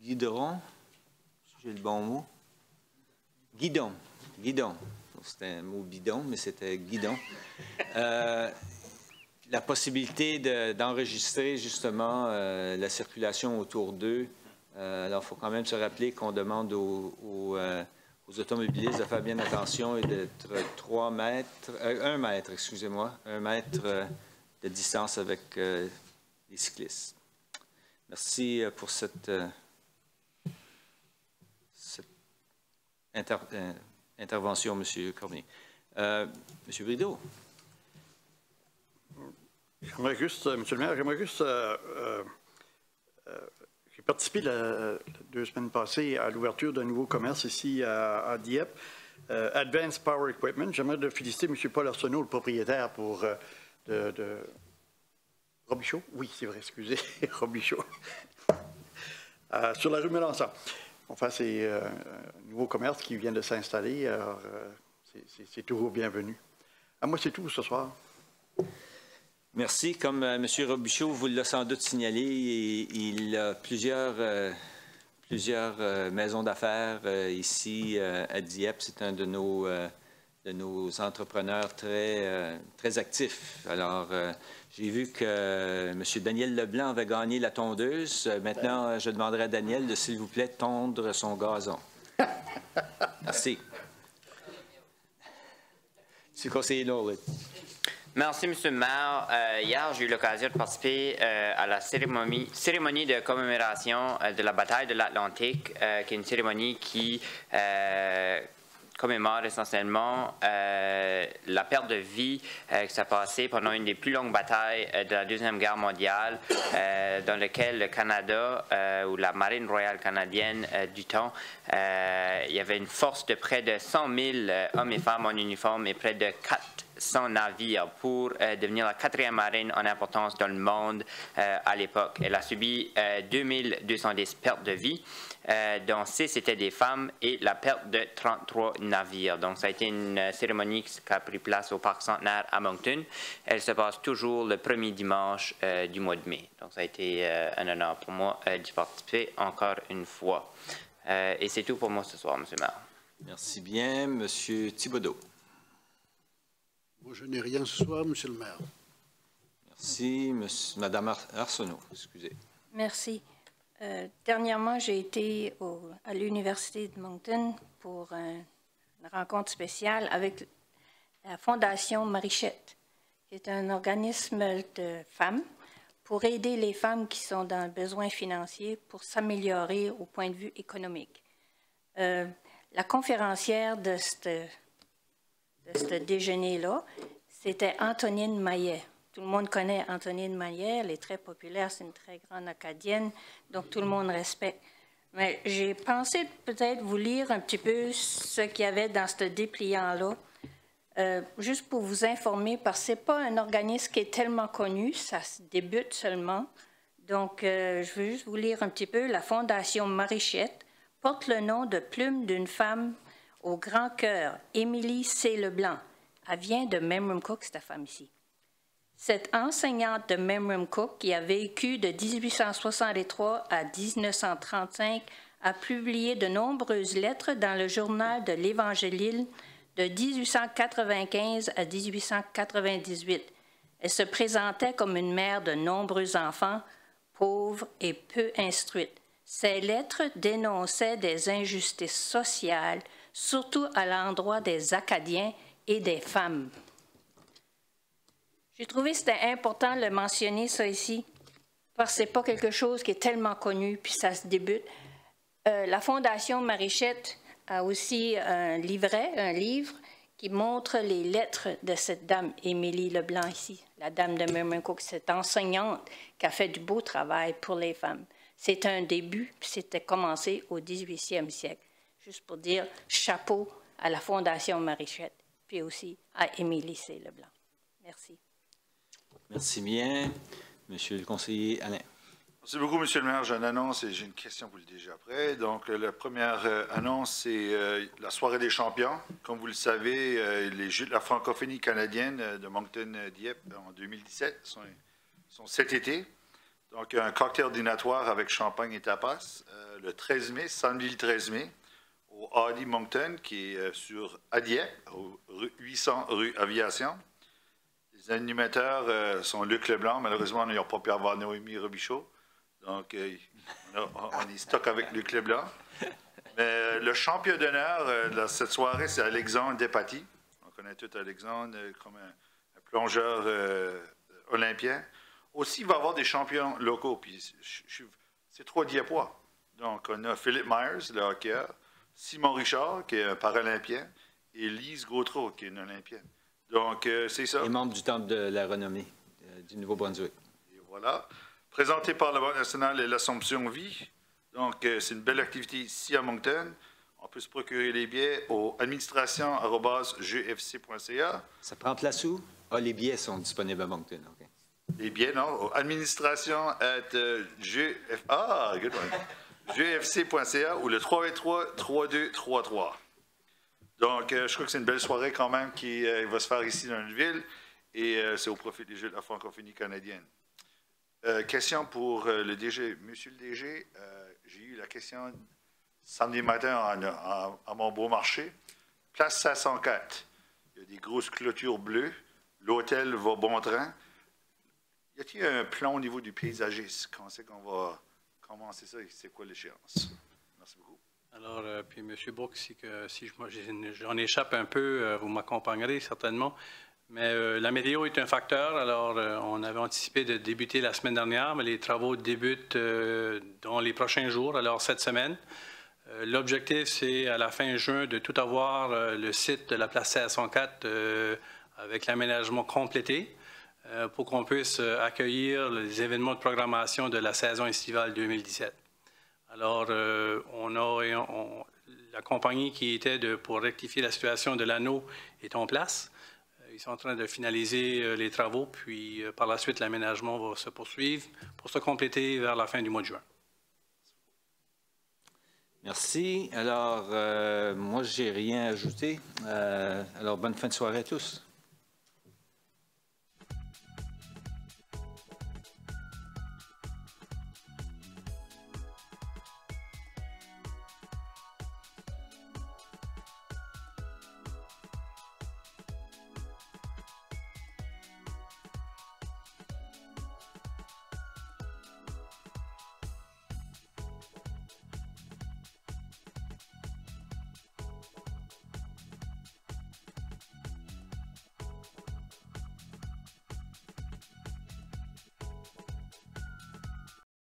guidon, si j'ai le bon mot, guidon. C'était un mot bidon, mais c'était guidon. La possibilité d'enregistrer justement la circulation autour d'eux. Alors, il faut quand même se rappeler qu'on demande aux automobilistes de faire bien attention et d'être 1 mètre, excusez-moi, 1 mètre de distance avec les cyclistes. Merci pour cette intervention, M. Cormier. M. Brideau. J'aimerais juste, M. le maire, j'ai participé 2 semaines passées à l'ouverture d'un nouveau commerce ici à Dieppe, Advanced Power Equipment. J'aimerais féliciter M. Paul Arsenault, le propriétaire, pour Robichaud? Oui, c'est vrai, excusez, Robichaud. Sur la rue Mélenchon. Enfin, c'est un nouveau commerce qui vient de s'installer, alors c'est toujours bienvenu. Moi, c'est tout ce soir. Merci. Comme M. Robichaud vous l'a sans doute signalé, il a plusieurs maisons d'affaires ici à Dieppe. C'est un de nos entrepreneurs très actifs. Alors, j'ai vu que M. Daniel Leblanc avait gagné la tondeuse. Maintenant, je demanderai à Daniel de, s'il vous plaît, tondre son gazon. Merci. M. conseiller Norwood. Merci, M. le maire. Hier, j'ai eu l'occasion de participer à la cérémonie de commémoration de la bataille de l'Atlantique, qui est une cérémonie qui commémore essentiellement la perte de vie qui s'est passée pendant une des plus longues batailles de la Deuxième Guerre mondiale, dans laquelle le Canada ou la Marine royale canadienne du temps, il y avait une force de près de 100 000 hommes et femmes en uniforme et près de 400 navires pour devenir la 4e marine en importance dans le monde à l'époque. Elle a subi 2210 pertes de vie, dont 6 étaient des femmes et la perte de 33 navires. Donc, ça a été une cérémonie qui a pris place au Parc Centenaire à Moncton. Elle se passe toujours le premier dimanche du mois de mai. Donc, ça a été un honneur pour moi d'y participer encore une fois. Et c'est tout pour moi ce soir, M. le maire. Merci bien. M. Thibodeau. Moi, je n'ai rien ce soir, M. le maire. Merci. Mme Arsenault, excusez. Merci. Dernièrement, j'ai été à l'Université de Moncton pour une rencontre spéciale avec la Fondation Marichette, qui est un organisme de femmes pour aider les femmes qui sont dans le besoin financier pour s'améliorer au point de vue économique. La conférencière de ce déjeuner-là, c'était Antonine Maillet. Tout le monde connaît Antonine Maillet, elle est très populaire, c'est une très grande acadienne, donc tout le monde respecte. Mais j'ai pensé peut-être vous lire un petit peu ce qu'il y avait dans ce dépliant-là, juste pour vous informer, parce que ce n'est pas un organisme qui est tellement connu, ça se débute seulement. Donc, je veux juste vous lire un petit peu. La Fondation Marichette porte le nom de plume d'une femme au grand cœur, Émilie C. Leblanc. Elle vient de Memramcook, cette femme ici. Cette enseignante de Memramcook, qui a vécu de 1863 à 1935, a publié de nombreuses lettres dans le journal de l'Évangile de 1895 à 1898. Elle se présentait comme une mère de nombreux enfants, pauvre et peu instruite. Ces lettres dénonçaient des injustices sociales, surtout à l'endroit des Acadiens et des femmes. J'ai trouvé que c'était important de le mentionner, ça ici, parce que ce n'est pas quelque chose qui est tellement connu, puis ça se débute. La Fondation Marichette a aussi un livre, qui montre les lettres de cette dame, Émilie Leblanc ici, la dame de Memramcook, cette enseignante qui a fait du beau travail pour les femmes. C'est un début, puis c'était commencé au 18e siècle. Juste pour dire chapeau à la Fondation Marichette, puis aussi à Émilie C. Leblanc. Merci. Merci bien. Monsieur le conseiller Alain. Merci beaucoup, M. le maire. J'ai une annonce et j'ai une question pour le DG après. Donc, la première annonce, c'est la soirée des champions. Comme vous le savez, les Jeux de la francophonie canadienne de Moncton-Dieppe en 2017 sont cet été. Donc, un cocktail dînatoire avec champagne et tapas le 13 mai, samedi le 13 mai, au Hardy Moncton, qui est sur à Dieppe, au 800 rue Aviation. Les animateurs sont Luc Leblanc. Malheureusement, nous n'avons pas pu avoir Noémie Robichaud. Donc, on est stock avec Luc Leblanc. Mais le champion d'honneur de cette soirée, c'est Alexandre Despatie. On connaît tout Alexandre comme un plongeur olympien. Aussi, il va y avoir des champions locaux. Puis, c'est 3 Dieppois. Donc, on a Philippe Myers, le hockeyeur, Simon Richard, qui est un paralympien, et Lise Gautreau, qui est une olympienne. Donc, c'est ça. Et membre du Temple de la renommée du Nouveau-Brunswick. Et voilà. Présenté par la Banque nationale et l'Assomption Vie. Donc, c'est une belle activité ici à Moncton. On peut se procurer les billets au administration@gfc.ca. Ça prend place où? Ah, les billets sont disponibles à Moncton. Okay. Les billets, non. Au administration@gfc.ca ou le 383-3233. Donc, je crois que c'est une belle soirée quand même qui va se faire ici dans notre ville et c'est au profit des Jeux de la francophonie canadienne. Question pour le DG. Monsieur le DG, j'ai eu la question samedi matin à mon beau marché. Place 504. Il y a des grosses clôtures bleues. L'hôtel va bon train. Y a-t-il un plan au niveau du paysagiste? Quand c'est qu'on va commencer ça et c'est quoi l'échéance? Merci beaucoup. Alors, puis M. Brooks, si j'en échappe un peu, vous m'accompagnerez certainement. Mais la météo est un facteur. Alors, on avait anticipé de débuter la semaine dernière, mais les travaux débutent dans les prochains jours, alors cette semaine. L'objectif, c'est à la fin juin de tout avoir le site de la place 1604 avec l'aménagement complété pour qu'on puisse accueillir les événements de programmation de la saison estivale 2017. Alors, la compagnie qui était pour rectifier la situation de l'anneau est en place. Ils sont en train de finaliser les travaux, puis par la suite, l'aménagement va se poursuivre pour se compléter vers la fin du mois de juin. Merci. Alors, moi, je n'ai rien à ajouter. Alors, bonne fin de soirée à tous.